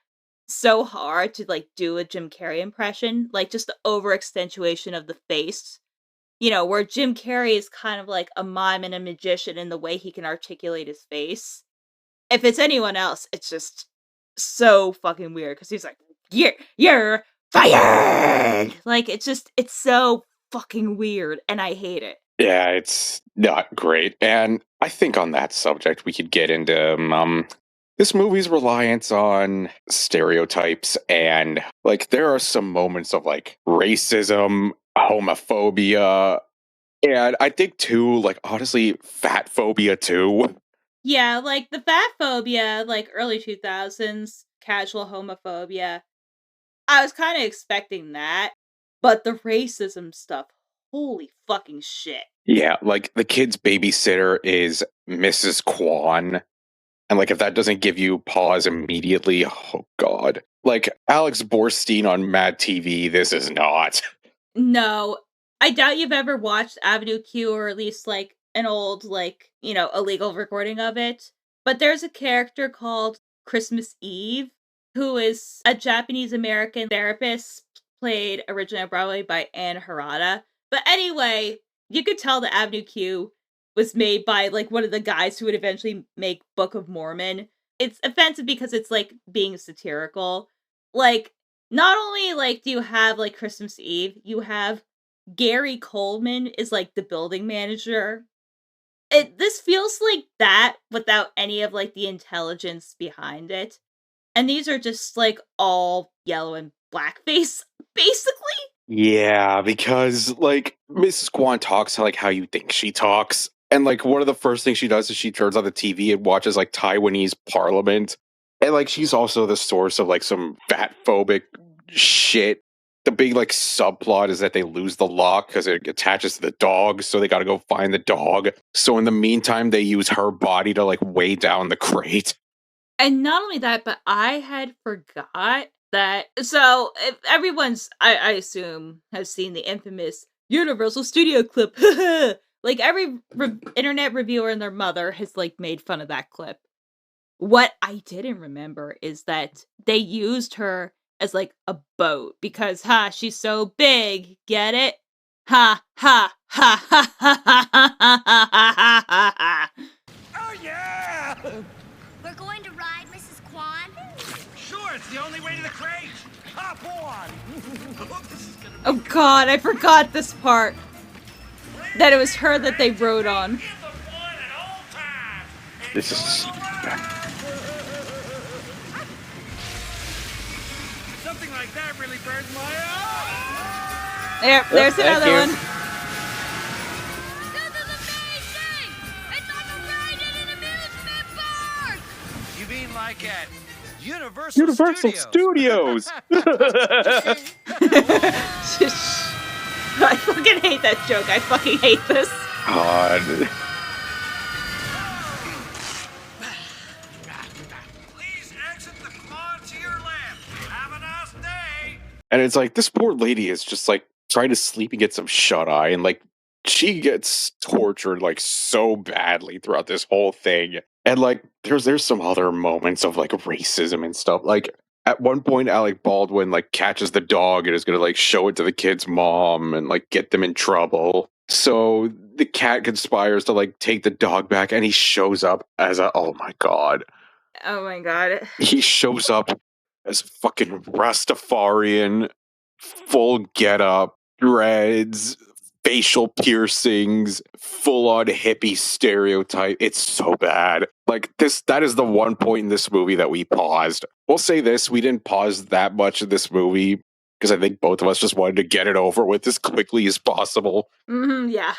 so hard to like do a Jim Carrey impression, like just the over accentuation of the face. You know, where Jim Carrey is kind of like a mime and a magician in the way he can articulate his face. If it's anyone else, it's just so fucking weird because he's like, you're fired! Like, it's so fucking weird, and I hate it. Yeah, it's not great. And I think on that subject, we could get into this movie's reliance on stereotypes, and like there are some moments of like racism, homophobia, and I think too, like honestly, fat phobia too. Yeah, like the fat phobia, like early 2000s, casual homophobia. I was kind of expecting that, but the racism stuff, holy fucking shit. Yeah, like the kid's babysitter is Mrs. Kwan. And like if that doesn't give you pause immediately, oh god. Like Alex Borstein on Mad TV, this is not. No, I doubt you've ever watched Avenue Q, or at least like an old, like, you know, illegal recording of it. But there's a character called Christmas Eve, who is a Japanese American therapist, played originally on Broadway by Anne Harada. But anyway, you could tell the Avenue Q was made by like one of the guys who would eventually make Book of Mormon. It's offensive because it's like being satirical, Like, not only, like, do you have, like, Christmas Eve, you have Gary Coleman is, like, the building manager. This feels like that without any of, like, the intelligence behind it. And these are just, like, all yellow and blackface, basically. Yeah, because, like, Mrs. Kwan talks like how you think she talks. And, like, one of the first things she does is she turns on the TV and watches, like, Taiwanese parliament. And, like, she's also the source of, like, some fat-phobic shit. The big, like, subplot is that they lose the lock because it attaches to the dog, so they gotta go find the dog. So in the meantime, they use her body to, like, weigh down the crate. And not only that, but I had forgot that. So, if everyone's, I assume, has seen the infamous Universal Studio clip. Like, every internet reviewer and their mother has, like, made fun of that clip. What I didn't remember is that they used her as, like, a boat because, she's so big. Get it? Ha, ha, ha, ha, ha, ha, ha, ha, ha, ha, ha. Oh, yeah! We're going to ride Mrs. Kwan? Sure, it's the only way to the crate. Hop on. This is gonna be Oh god, I forgot this part. That it was her that they rode on. This is... something like that really burns my eye. Yep, there's another one. This is amazing! It's like a ride in an amusement park! You mean like at Universal Studios. I fucking hate that joke. I fucking hate this. God. Please exit the Kwan to your left. Have a nice day. And it's like, this poor lady is just, like, trying to sleep and get some shut-eye, and, like, she gets tortured, like, so badly throughout this whole thing. And, like, there's some other moments of, like, racism and stuff. Like, at one point, Alec Baldwin, like, catches the dog and is gonna, like, show it to the kid's mom and, like, get them in trouble. So the cat conspires to, like, take the dog back, and he shows up as oh my god. Oh my god. He shows up as a fucking Rastafarian, full getup, dreads, facial piercings, full-on hippie stereotype. It's so bad. Like, that is the one point in this movie that we paused. We'll say this, we didn't pause that much of this movie, because I think both of us just wanted to get it over with as quickly as possible. Mm-hmm, yeah.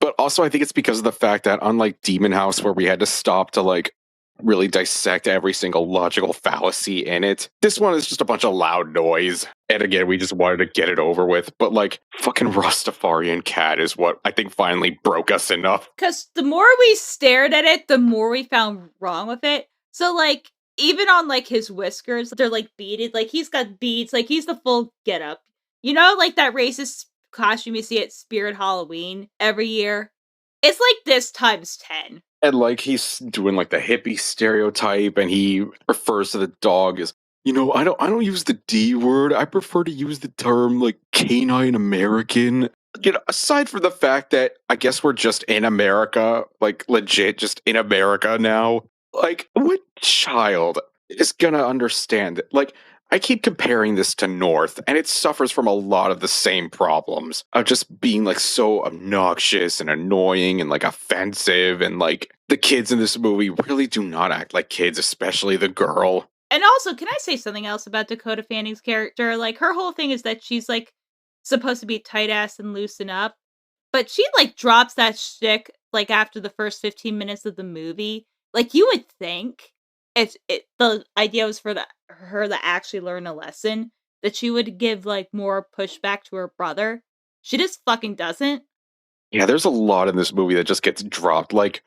But also, I think it's because of the fact that, unlike Demon House, where we had to stop to, like, really dissect every single logical fallacy in it, this one is just a bunch of loud noise. And again, we just wanted to get it over with. But, like, fucking Rastafarian cat is what I think finally broke us enough. Because the more we stared at it, the more we found wrong with it. So, like, even on, like, his whiskers, they're, like, beaded. Like, he's got beads. Like, he's the full getup. You know, like, that racist costume you see at Spirit Halloween every year? It's like this times 10. And, like, he's doing, like, the hippie stereotype, and he refers to the dog as, you know, I don't use the D word. I prefer to use the term, like, canine American. You know, aside from the fact that I guess we're just in America, like, legit just in America now, like, what child is gonna understand it? Like, I keep comparing this to North, and it suffers from a lot of the same problems of just being, like, so obnoxious and annoying and, like, offensive, and, like, the kids in this movie really do not act like kids, especially the girl. And also, can I say something else about Dakota Fanning's character? Like, her whole thing is that she's, like, supposed to be tight-ass and loosen up, but she, like, drops that shtick, like, after the first 15 minutes of the movie. Like, you would think, if the idea was for her to actually learn a lesson, that she would give, like, more pushback to her brother. She just fucking doesn't. Yeah, there's a lot in this movie that just gets dropped. Like,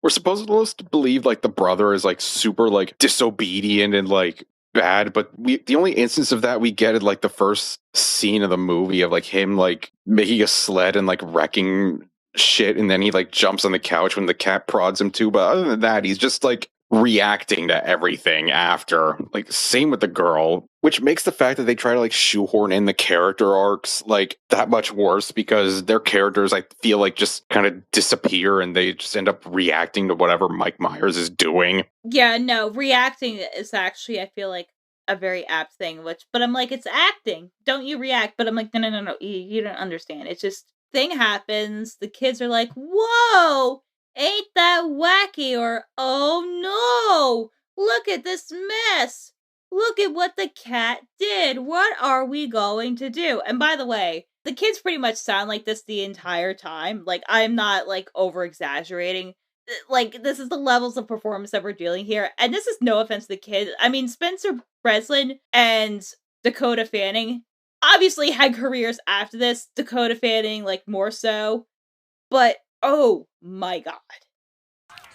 we're supposed to believe, like, the brother is, like, super, like, disobedient and, like, bad, but the only instance of that we get is, like, the first scene of the movie of, like, him, like, making a sled and, like, wrecking shit, and then he, like, jumps on the couch when the cat prods him too. But other than that, he's just, like, reacting to everything after. Like, same with the girl, which makes the fact that they try to, like, shoehorn in the character arcs, like, that much worse, because their characters, I feel like, just kind of disappear and they just end up reacting to whatever Mike Myers is doing. Yeah, no, reacting is actually, I feel like, a very apt thing, but I'm like, it's acting. Don't you react? But I'm like, no. You don't understand. It's just thing happens. The kids are like, whoa, ain't that wacky? Or, oh no, look at this mess. Look at what the cat did. What are we going to do? And by the way, the kids pretty much sound like this the entire time. Like, I'm not like over exaggerating. Like, this is the levels of performance that we're dealing here. And this is no offense to the kids. I mean, Spencer Breslin and Dakota Fanning obviously had careers after this. Dakota Fanning, like, more so. But, oh my god.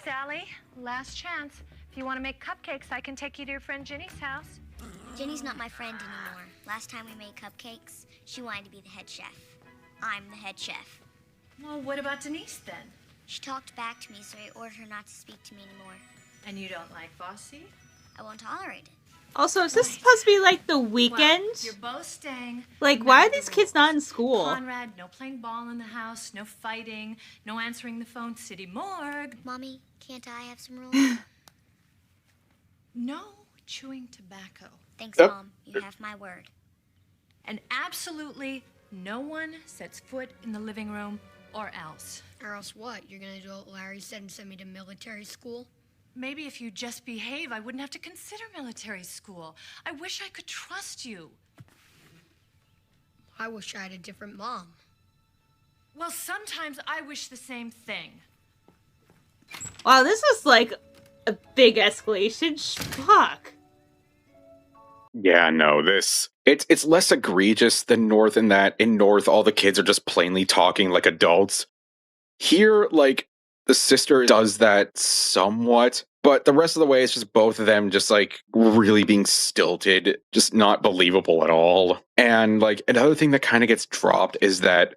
Sally, last chance. If you want to make cupcakes, I can take you to your friend Ginny's house. Ginny's not my friend anymore. Last time we made cupcakes, she wanted to be the head chef. I'm the head chef. Well, what about Denise then? She talked back to me, so I ordered her not to speak to me anymore. And you don't like Bossy? I won't tolerate it. Also, is this supposed to be like the weekend? Well, you're both staying. Like, why are these kids not in school? Conrad, no playing ball in the house, no fighting, no answering the phone, city morgue. Mommy, can't I have some rules? No chewing tobacco. Thanks, Mom. You have my word. And absolutely no one sets foot in the living room or else. Or else what? You're gonna do what Larry said and send me to military school? Maybe if you just behave, I wouldn't have to consider military school. I wish I could trust you. I wish I had a different mom. Well, sometimes I wish the same thing. Wow, this is like a big escalation. Fuck. Yeah, no, it's less egregious than North in that in North all the kids are just plainly talking like adults. Here, like, the sister does that somewhat, but the rest of the way it's just both of them just like really being stilted, just not believable at all. And like another thing that kind of gets dropped is that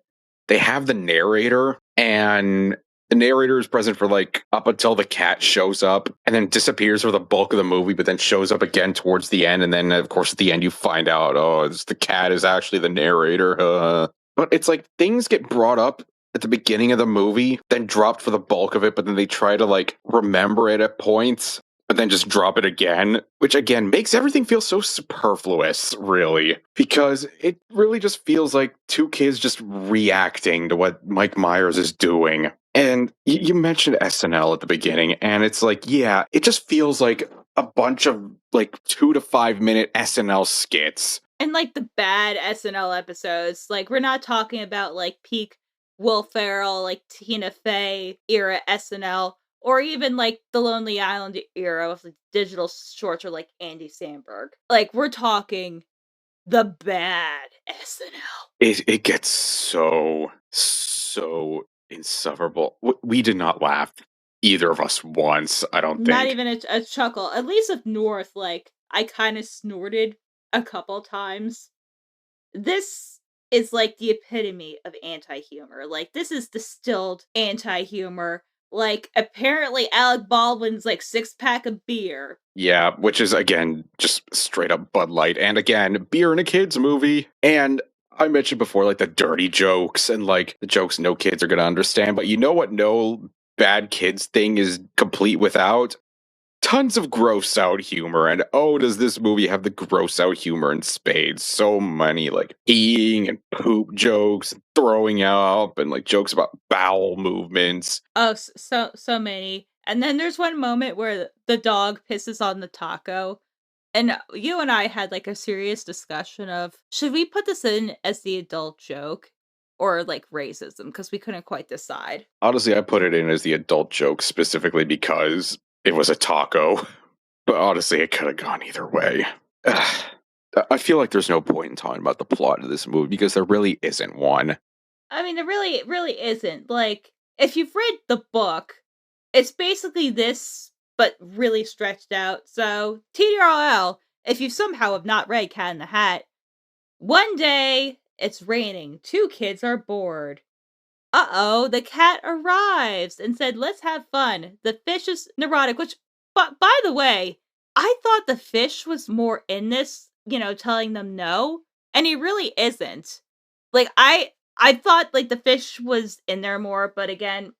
they have the narrator, and the narrator is present for like up until the cat shows up and then disappears for the bulk of the movie, but then shows up again towards the end. And then, of course, at the end, you find out, oh, it's the cat is actually the narrator. But it's like things get brought up at the beginning of the movie, then dropped for the bulk of it, but then they try to like remember it at points, but then just drop it again, which again makes everything feel so superfluous, really, because it really just feels like two kids just reacting to what Mike Myers is doing. And you mentioned SNL at the beginning, and it's like, yeah, it just feels like a bunch of like 2 to 5 minute SNL skits. And like the bad SNL episodes, like we're not talking about like peak Will Ferrell, like Tina Fey era SNL, or even like the Lonely Island era with like digital shorts or like Andy Samberg. Like we're talking the bad SNL. It gets so insufferable. We did not laugh, either of us, once, I don't think. Not even a chuckle. At least with North, like I kind of snorted a couple times. This is like the epitome of anti-humor. Like, this is distilled anti-humor. Like, apparently Alec Baldwin's like 6-pack of beer. Yeah, which is, again, just straight up Bud Light. And again, beer in a kid's movie. And I mentioned before, like, the dirty jokes and, like, the jokes no kids are going to understand. But you know what no bad kids thing is complete without? Tons of gross out humor, and oh, does this movie have the gross out humor in spades? So many like peeing and poop jokes, and throwing up, and like jokes about bowel movements. Oh, so many. And then there's one moment where the dog pisses on the taco, and you and I had like a serious discussion of should we put this in as the adult joke or like racism, because we couldn't quite decide. Honestly, I put it in as the adult joke specifically because it was a taco, but honestly, it could have gone either way. I feel like there's no point in talking about the plot of this movie because there really isn't one. I mean, there really isn't. Like, if you've read the book, it's basically this, but really stretched out. So, TDRL, if you somehow have not read Cat in the Hat, one day it's raining, 2 kids are bored. Uh-oh, the cat arrives and said, let's have fun. The fish is neurotic, which, but by the way, I thought the fish was more in this, telling them no, and he really isn't. Like, I thought, like, the fish was in there more, but again,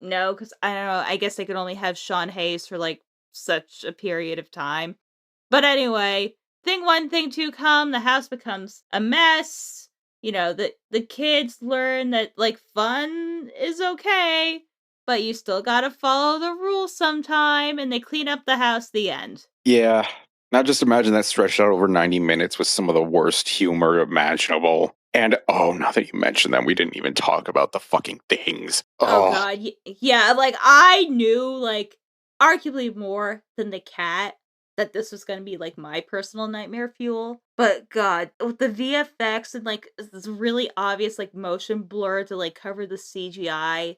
no, because, I don't know, I guess they could only have Sean Hayes for, like, such a period of time. But anyway, thing one, thing two come, the house becomes a mess. You know, the kids learn that, like, fun is okay, but you still gotta follow the rules sometime, and they clean up the house, the end. Yeah. Now just imagine that stretched out over 90 minutes with some of the worst humor imaginable. And now that you mention them, we didn't even talk about the fucking things. Oh god, yeah, like, I knew, like, arguably more than the cat that this was gonna be, like, my personal nightmare fuel, but god, with the VFX and, like, this really obvious, like, motion blur to, like, cover the CGI,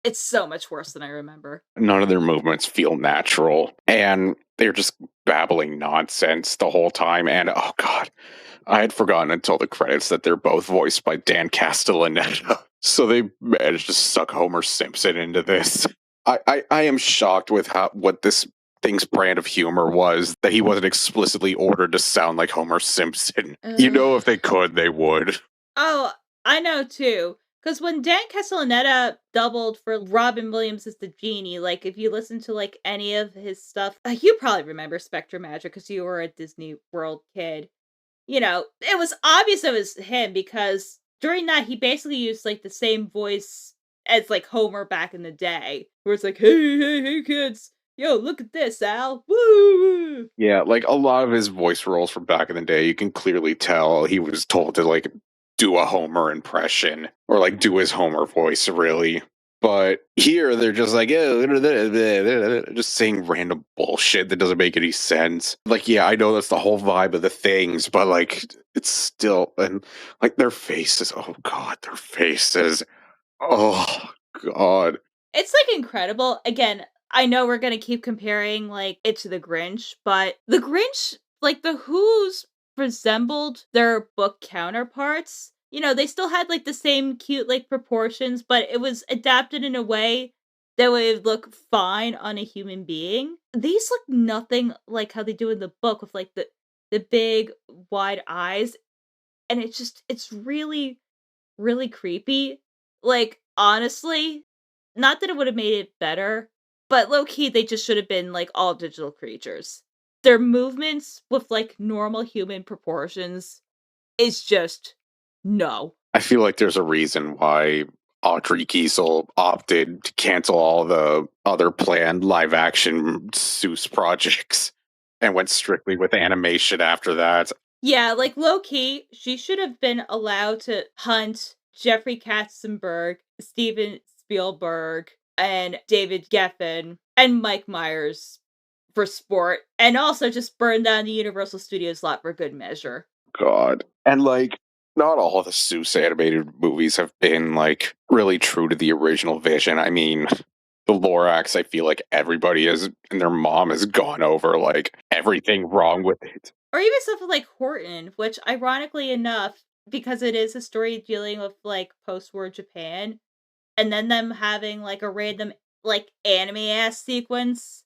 it's so much worse than I remember. None of their movements feel natural, and they're just babbling nonsense the whole time. And oh god, I had forgotten until the credits that they're both voiced by Dan Castellaneta. So they managed to suck Homer Simpson into this. I am shocked with what this thing's brand of humor was, that he wasn't explicitly ordered to sound like Homer Simpson. You know, if they could, they would. Oh, I know too. Because when Dan Castellaneta doubled for Robin Williams as the genie, like, if you listen to, like, any of his stuff, you probably remember Spectre Magic because you were a Disney World kid. You know, it was obvious it was him because during that, he basically used, like, the same voice as, like, Homer back in the day, where it's like, hey, kids, yo, look at this, Al, woo! Yeah, like, a lot of his voice roles from back in the day, you can clearly tell he was told to, like, do a Homer impression, or, like, do his Homer voice, really. But here, they're just like, just saying random bullshit that doesn't make any sense. Like, yeah, I know that's the whole vibe of the things, but, like, it's still, and, like, their faces, oh god, their faces, oh god. It's, like, incredible. Again, I know we're gonna keep comparing, like, it to The Grinch, but The Grinch, like, the Who's resembled their book counterparts. You know, they still had, like, the same cute, like, proportions, but it was adapted in a way that would look fine on a human being. These look nothing like how they do in the book with, like, the big, wide eyes, and it's really, really creepy. Like, honestly, not that it would have made it better, but low-key, they just should have been, like, all digital creatures. Their movements with, like, normal human proportions is just no. I feel like there's a reason why Audrey Kiesel opted to cancel all the other planned live-action Seuss projects and went strictly with animation after that. Yeah, like, low-key, she should have been allowed to hunt Jeffrey Katzenberg, Steven Spielberg, and David Geffen, and Mike Myers for sport, and also just burn down the Universal Studios lot for good measure. God. And, like, not all the Seuss animated movies have been, like, really true to the original vision. I mean, the Lorax, I feel like everybody and their mom has gone over, like, everything wrong with it. Or even stuff like Horton, which, ironically enough, because it is a story dealing with, like, post-war Japan, and then them having, like, a random, like, anime-ass sequence.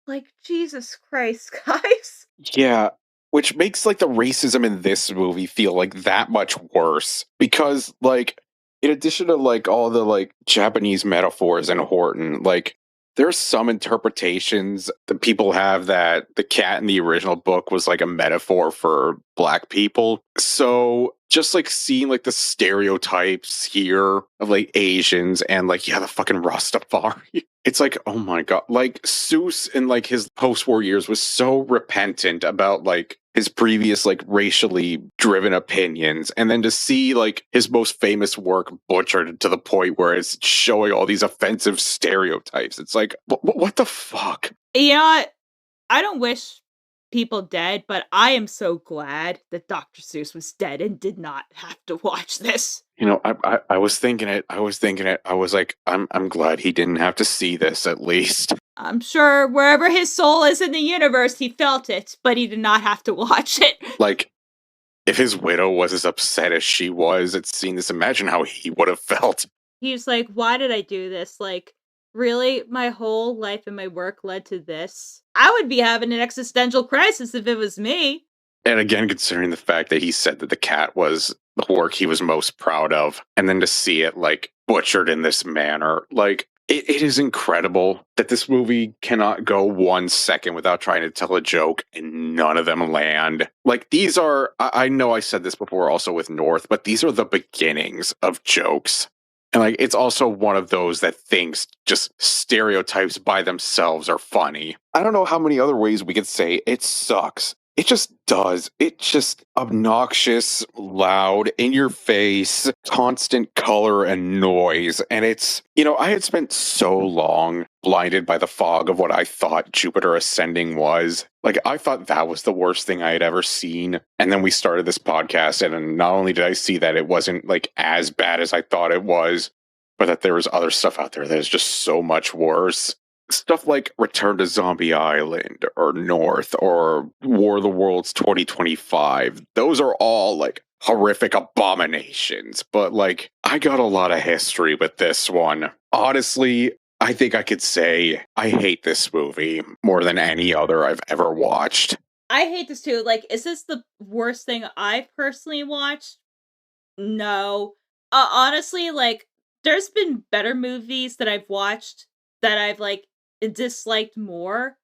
Like, Jesus Christ, guys. Yeah, which makes, like, the racism in this movie feel, like, that much worse. Because, like, in addition to, like, all the, like, Japanese metaphors in Horton, like, there's some interpretations that people have that the cat in the original book was, like, a metaphor for black people. So just, like, seeing, like, the stereotypes here of, like, Asians and, like, yeah, the fucking Rastafari. It's like, oh my god. Like, Seuss in, like, his post-war years was so repentant about, like, his previous, like, racially driven opinions, and then to see, like, his most famous work butchered to the point where it's showing all these offensive stereotypes. It's like, what the fuck? You know what? I don't wish people dead, but I am so glad that Dr. Seuss was dead and did not have to watch this. You know, I was thinking it. I was like, I'm glad he didn't have to see this, at least. I'm sure wherever his soul is in the universe, he felt it, but he did not have to watch it. Like, if his widow was as upset as she was at seeing this, imagine how he would have felt. He was like, why did I do this? Like, really? My whole life and my work led to this? I would be having an existential crisis if it was me. And again, considering the fact that he said that the cat was the work he was most proud of, and then to see it, like, butchered in this manner, like, It is incredible that this movie cannot go 1 second without trying to tell a joke and none of them land. Like, these are, I know I said this before also with North, but these are the beginnings of jokes. And like, it's also one of those that thinks just stereotypes by themselves are funny. I don't know how many other ways we could say it sucks. It just does. It's just obnoxious, loud, in your face, constant color and noise. And it's, I had spent so long blinded by the fog of what I thought Jupiter Ascending was. Like, I thought that was the worst thing I had ever seen. And then we started this podcast, and not only did I see that it wasn't like as bad as I thought it was, but that there was other stuff out there that is just so much worse. Stuff like Return to Zombie Island or North or War of the Worlds 2025. Those are all like horrific abominations. But like, I got a lot of history with this one. Honestly, I think I could say I hate this movie more than any other I've ever watched. I hate this too. Like, is this the worst thing I've personally watched? No. Honestly, like, there's been better movies that I've watched that I've like disliked more.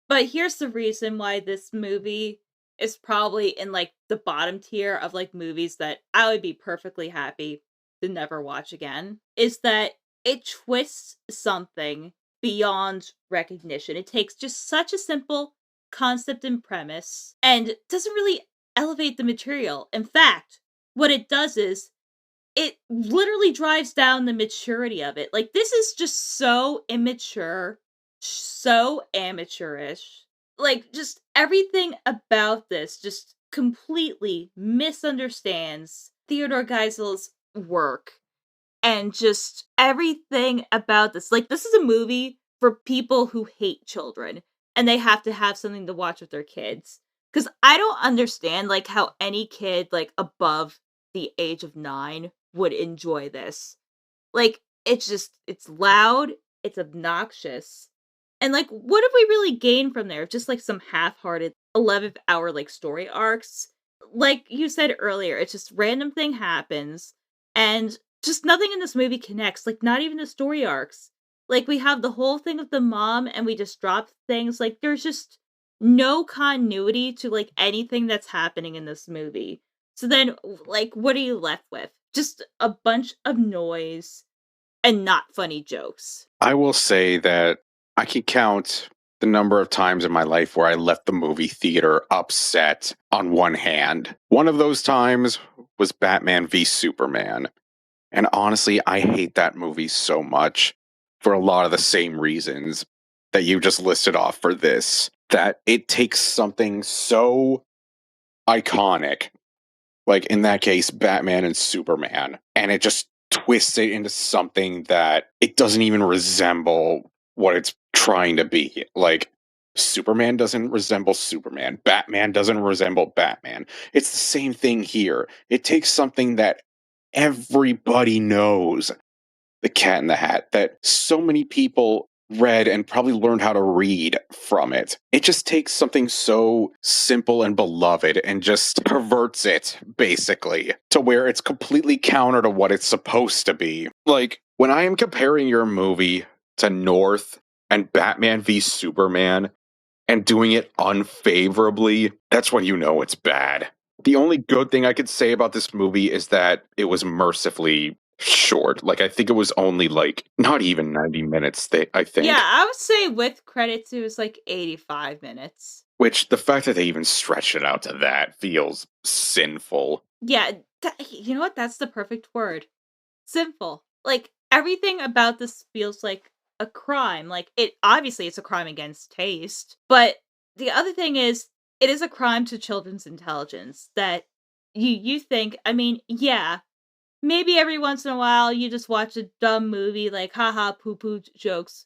But here's the reason why this movie is probably in like the bottom tier of like movies that I would be perfectly happy to never watch again, is that it twists something beyond recognition. It takes just such a simple concept and premise and doesn't really elevate the material. In fact, what it does is it literally drives down the maturity of it. Like, this is just so immature, so amateurish. Like, just everything about this just completely misunderstands Theodore Geisel's work. And just everything about this. Like, this is a movie for people who hate children. And they have to have something to watch with their kids. Because I don't understand, like, how any kid, like, above the age of 9 would enjoy this. Like, it's loud, it's obnoxious. And like, what have we really gained from there? Just like some half-hearted 11th hour like story arcs. Like you said earlier, it's just random thing happens and just nothing in this movie connects. Like, not even the story arcs. Like, we have the whole thing with the mom and we just drop things. Like, there's just no continuity to like anything that's happening in this movie. So then, like, what are you left with? Just a bunch of noise and not funny jokes. I will say that I can count the number of times in my life where I left the movie theater upset on one hand. One of those times was Batman v Superman. And honestly, I hate that movie so much for a lot of the same reasons that you just listed off for this. That it takes something so iconic, like in that case, Batman and Superman, and it just twists it into something that it doesn't even resemble what it's trying to be. Like, Superman doesn't resemble Superman. Batman doesn't resemble Batman. It's the same thing here. It takes something that everybody knows, The Cat in the Hat, that so many people read and probably learned how to read from it. It just takes something so simple and beloved and just perverts it, basically, to where it's completely counter to what it's supposed to be. Like, when I am comparing your movie to North and Batman v Superman and doing it unfavorably, that's when you know it's bad. The only good thing I could say about this movie is that it was mercifully short. Like, I think it was only like not even 90 minutes, I think. Yeah, I would say with credits it was like 85 minutes. Which, the fact that they even stretched it out to that feels sinful. Yeah, you know what? That's the perfect word. Sinful. Like, everything about this feels like a crime. Like, obviously it's a crime against taste, but the other thing is, it is a crime to children's intelligence that you think, I mean, yeah, maybe every once in a while you just watch a dumb movie like haha poo-poo jokes,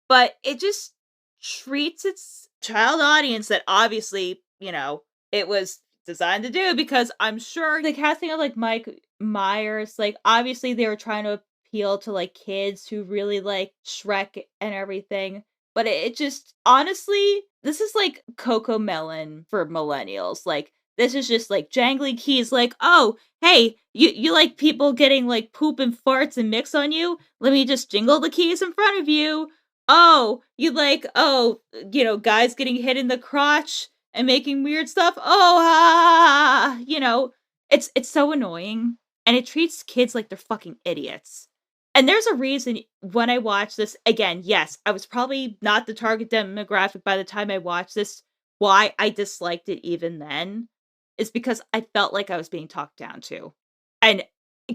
but it just treats its child audience that obviously, it was designed to do, because I'm sure the casting of like Mike Myers, like, obviously they were trying to appeal to like kids who really like Shrek and everything, but it just, honestly, this is like Coco Melon for millennials. Like, This is just like jangly keys like, oh, hey, you like people getting like poop and farts and mix on you? Let me just jingle the keys in front of you. Oh, you like, guys getting hit in the crotch and making weird stuff. Oh, it's so annoying. And it treats kids like they're fucking idiots. And there's a reason when I watched this, again, yes, I was probably not the target demographic by the time I watched this. Why I disliked it even then is because I felt like I was being talked down to. And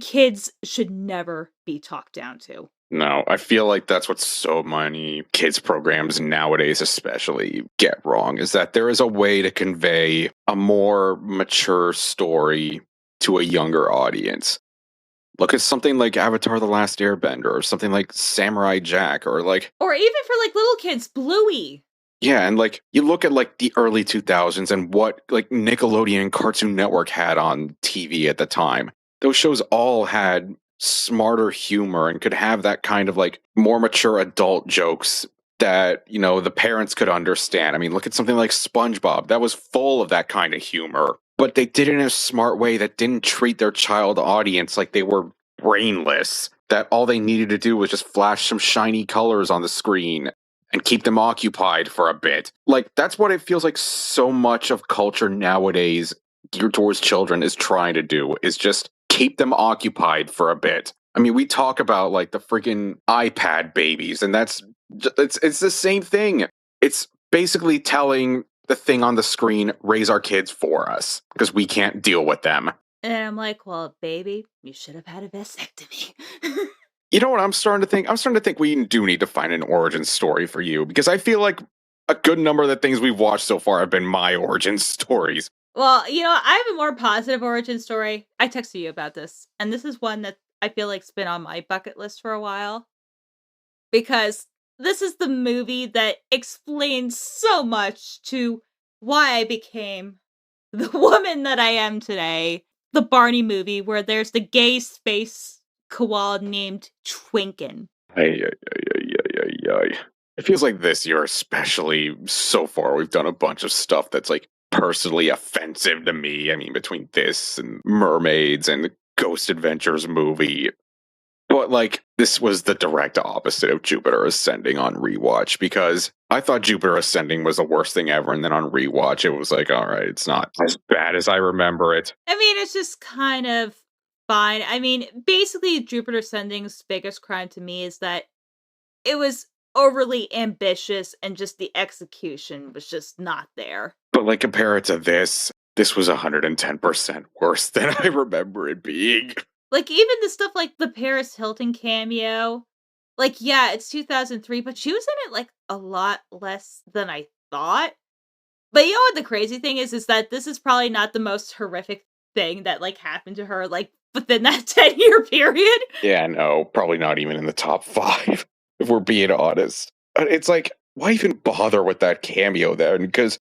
kids should never be talked down to. No, I feel like that's what so many kids programs nowadays especially get wrong, is that there is a way to convey a more mature story to a younger audience. Look at something like Avatar The Last Airbender, or something like Samurai Jack, or even for like little kids, Bluey. Yeah, and like you look at like the early 2000s and what like Nickelodeon and Cartoon Network had on TV at the time. Those shows all had smarter humor and could have that kind of like more mature adult jokes that, the parents could understand. I mean, look at something like SpongeBob. That was full of that kind of humor, but they did it in a smart way that didn't treat their child audience like they were brainless, that all they needed to do was just flash some shiny colors on the screen and keep them occupied for a bit. Like, that's what it feels like so much of culture nowadays geared towards children is trying to do, is just keep them occupied for a bit. I mean, we talk about like the freaking iPad babies, and it's the same thing. It's basically telling the thing on the screen, raise our kids for us, because we can't deal with them. And I'm like, well, baby, you should have had a vasectomy. You know what I'm starting to think? I'm starting to think we do need to find an origin story for you, because I feel like a good number of the things we've watched so far have been my origin stories. Well, I have a more positive origin story. I texted you about this, and this is one that I feel like's been on my bucket list for a while. Because this is the movie that explains so much to why I became the woman that I am today. The Barney movie, where there's the gay space koala named Twinkin. It feels like this year especially, so far, we've done a bunch of stuff that's like personally offensive to me. I mean, between this and Mermaids and the Ghost Adventures movie. But like, this was the direct opposite of Jupiter Ascending on rewatch, because I thought Jupiter Ascending was the worst thing ever, and then on rewatch, it was like, all right, it's not as bad as I remember it. I mean, it's just kind of fine. I mean, basically, Jupiter Ascending's biggest crime to me is that it was overly ambitious and just the execution was just not there. But like, compare it to this was 110% worse than I remember it being. Like, even the stuff like the Paris Hilton cameo, like, yeah, it's 2003, but she was in it, like, a lot less than I thought. But you know what the crazy thing is that this is probably not the most horrific thing that, like, happened to her, like, within that 10-year period. Yeah, no, probably not even in the top 5, if we're being honest. It's like, why even bother with that cameo then? Because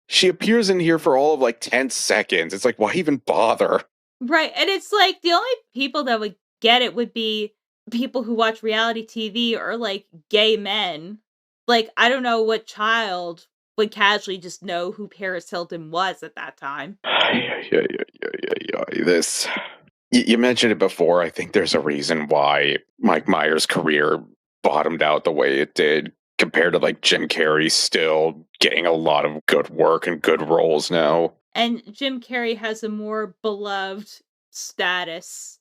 she appears in here for all of, like, 10 seconds. It's like, why even bother? Right, and it's like, the only people that would get it would be people who watch reality TV or, like, gay men. Like, I don't know what child would casually just know who Paris Hilton was at that time. This... You mentioned it before. I think there's a reason why Mike Myers' career bottomed out the way it did, compared to, like, Jim Carrey still getting a lot of good work and good roles now. And Jim Carrey has a more beloved status.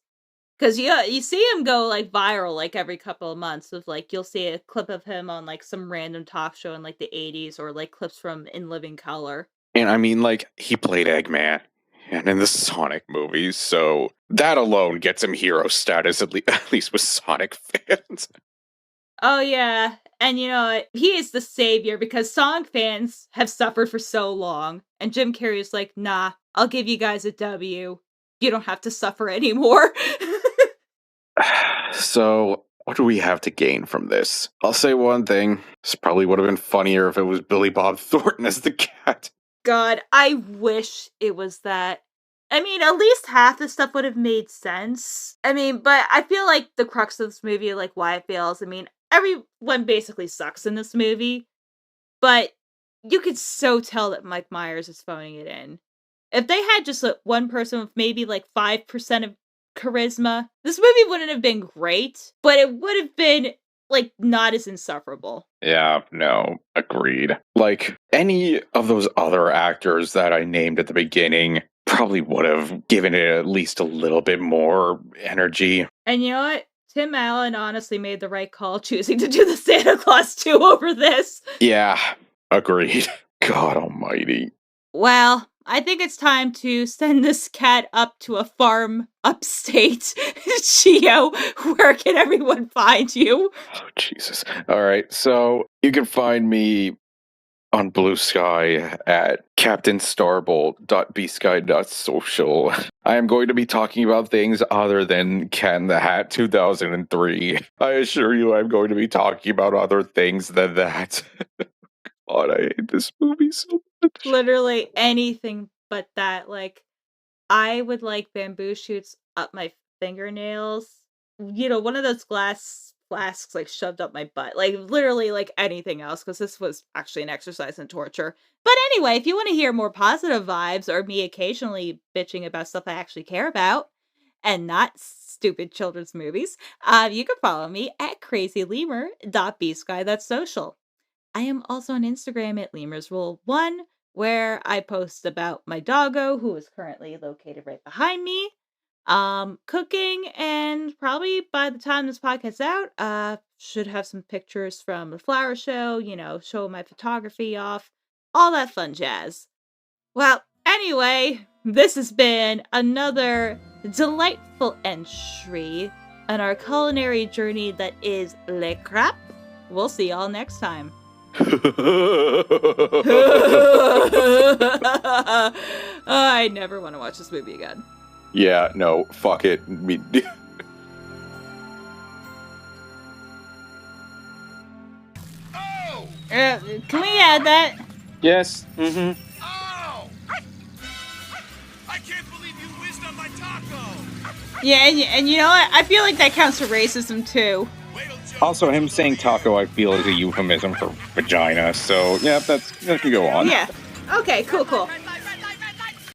Because you see him go, like, viral, like, every couple of months of, like, you'll see a clip of him on, like, some random talk show in, like, the 80s, or, like, clips from In Living Color. And I mean, like, he played Eggman and in the Sonic movies, so that alone gets him hero status, at least with Sonic fans. Oh, yeah. And you know what? He is the savior because Sonic fans have suffered for so long. And Jim Carrey is like, nah, I'll give you guys a W. You don't have to suffer anymore. So, what do we have to gain from this? I'll say one thing. This probably would have been funnier if it was Billy Bob Thornton as the cat. God, I wish it was that. I mean, at least half the stuff would have made sense. I mean, but I feel like the crux of this movie, like why it fails, I mean, everyone basically sucks in this movie, but you could so tell that Mike Myers is phoning it in. If they had just one person with maybe like 5% of charisma, this movie wouldn't have been great, but it would have been like not as insufferable. Yeah, no, agreed. Like, any of those other actors that I named at the beginning probably would have given it at least a little bit more energy. And you know what? Tim Allen honestly made the right call choosing to do the Santa Claus 2 over this. Yeah, agreed. God almighty. Well, I think it's time to send this cat up to a farm upstate. Gio, where can everyone find you? Oh, Jesus. All right, so you can find me on Blue Sky at captainstarbolt.bsky.social. I am going to be talking about things other than Cat in the Hat 2003. I assure you I'm going to be talking about other things than that. God, I hate this movie so much. Literally anything but that. Like, I would like bamboo shoots up my fingernails. You know, one of those glass flasks like shoved up my butt. Like, literally like anything else, because this was actually an exercise in torture. But anyway, if you want to hear more positive vibes or me occasionally bitching about stuff I actually care about and not stupid children's movies, you can follow me at crazylemur.bsky.social. I am also on Instagram at lemurs1, where I post about my doggo, who is currently located right behind me, cooking, and probably by the time this podcast's out, should have some pictures from the flower show, you know, show my photography off, all that fun jazz. Well, anyway, this has been another delightful entry on our culinary journey that is Le Crap. We'll see y'all next time. I never want to watch this movie again. Yeah, no, fuck it. Can we add that? Yes. Mm-hmm. Oh! I can't believe you whizzed on my taco! Yeah, and you know what? I feel like that counts for racism too. Also, him saying taco, I feel, is a euphemism for vagina. So, yeah, that can go on. Yeah. Okay, cool.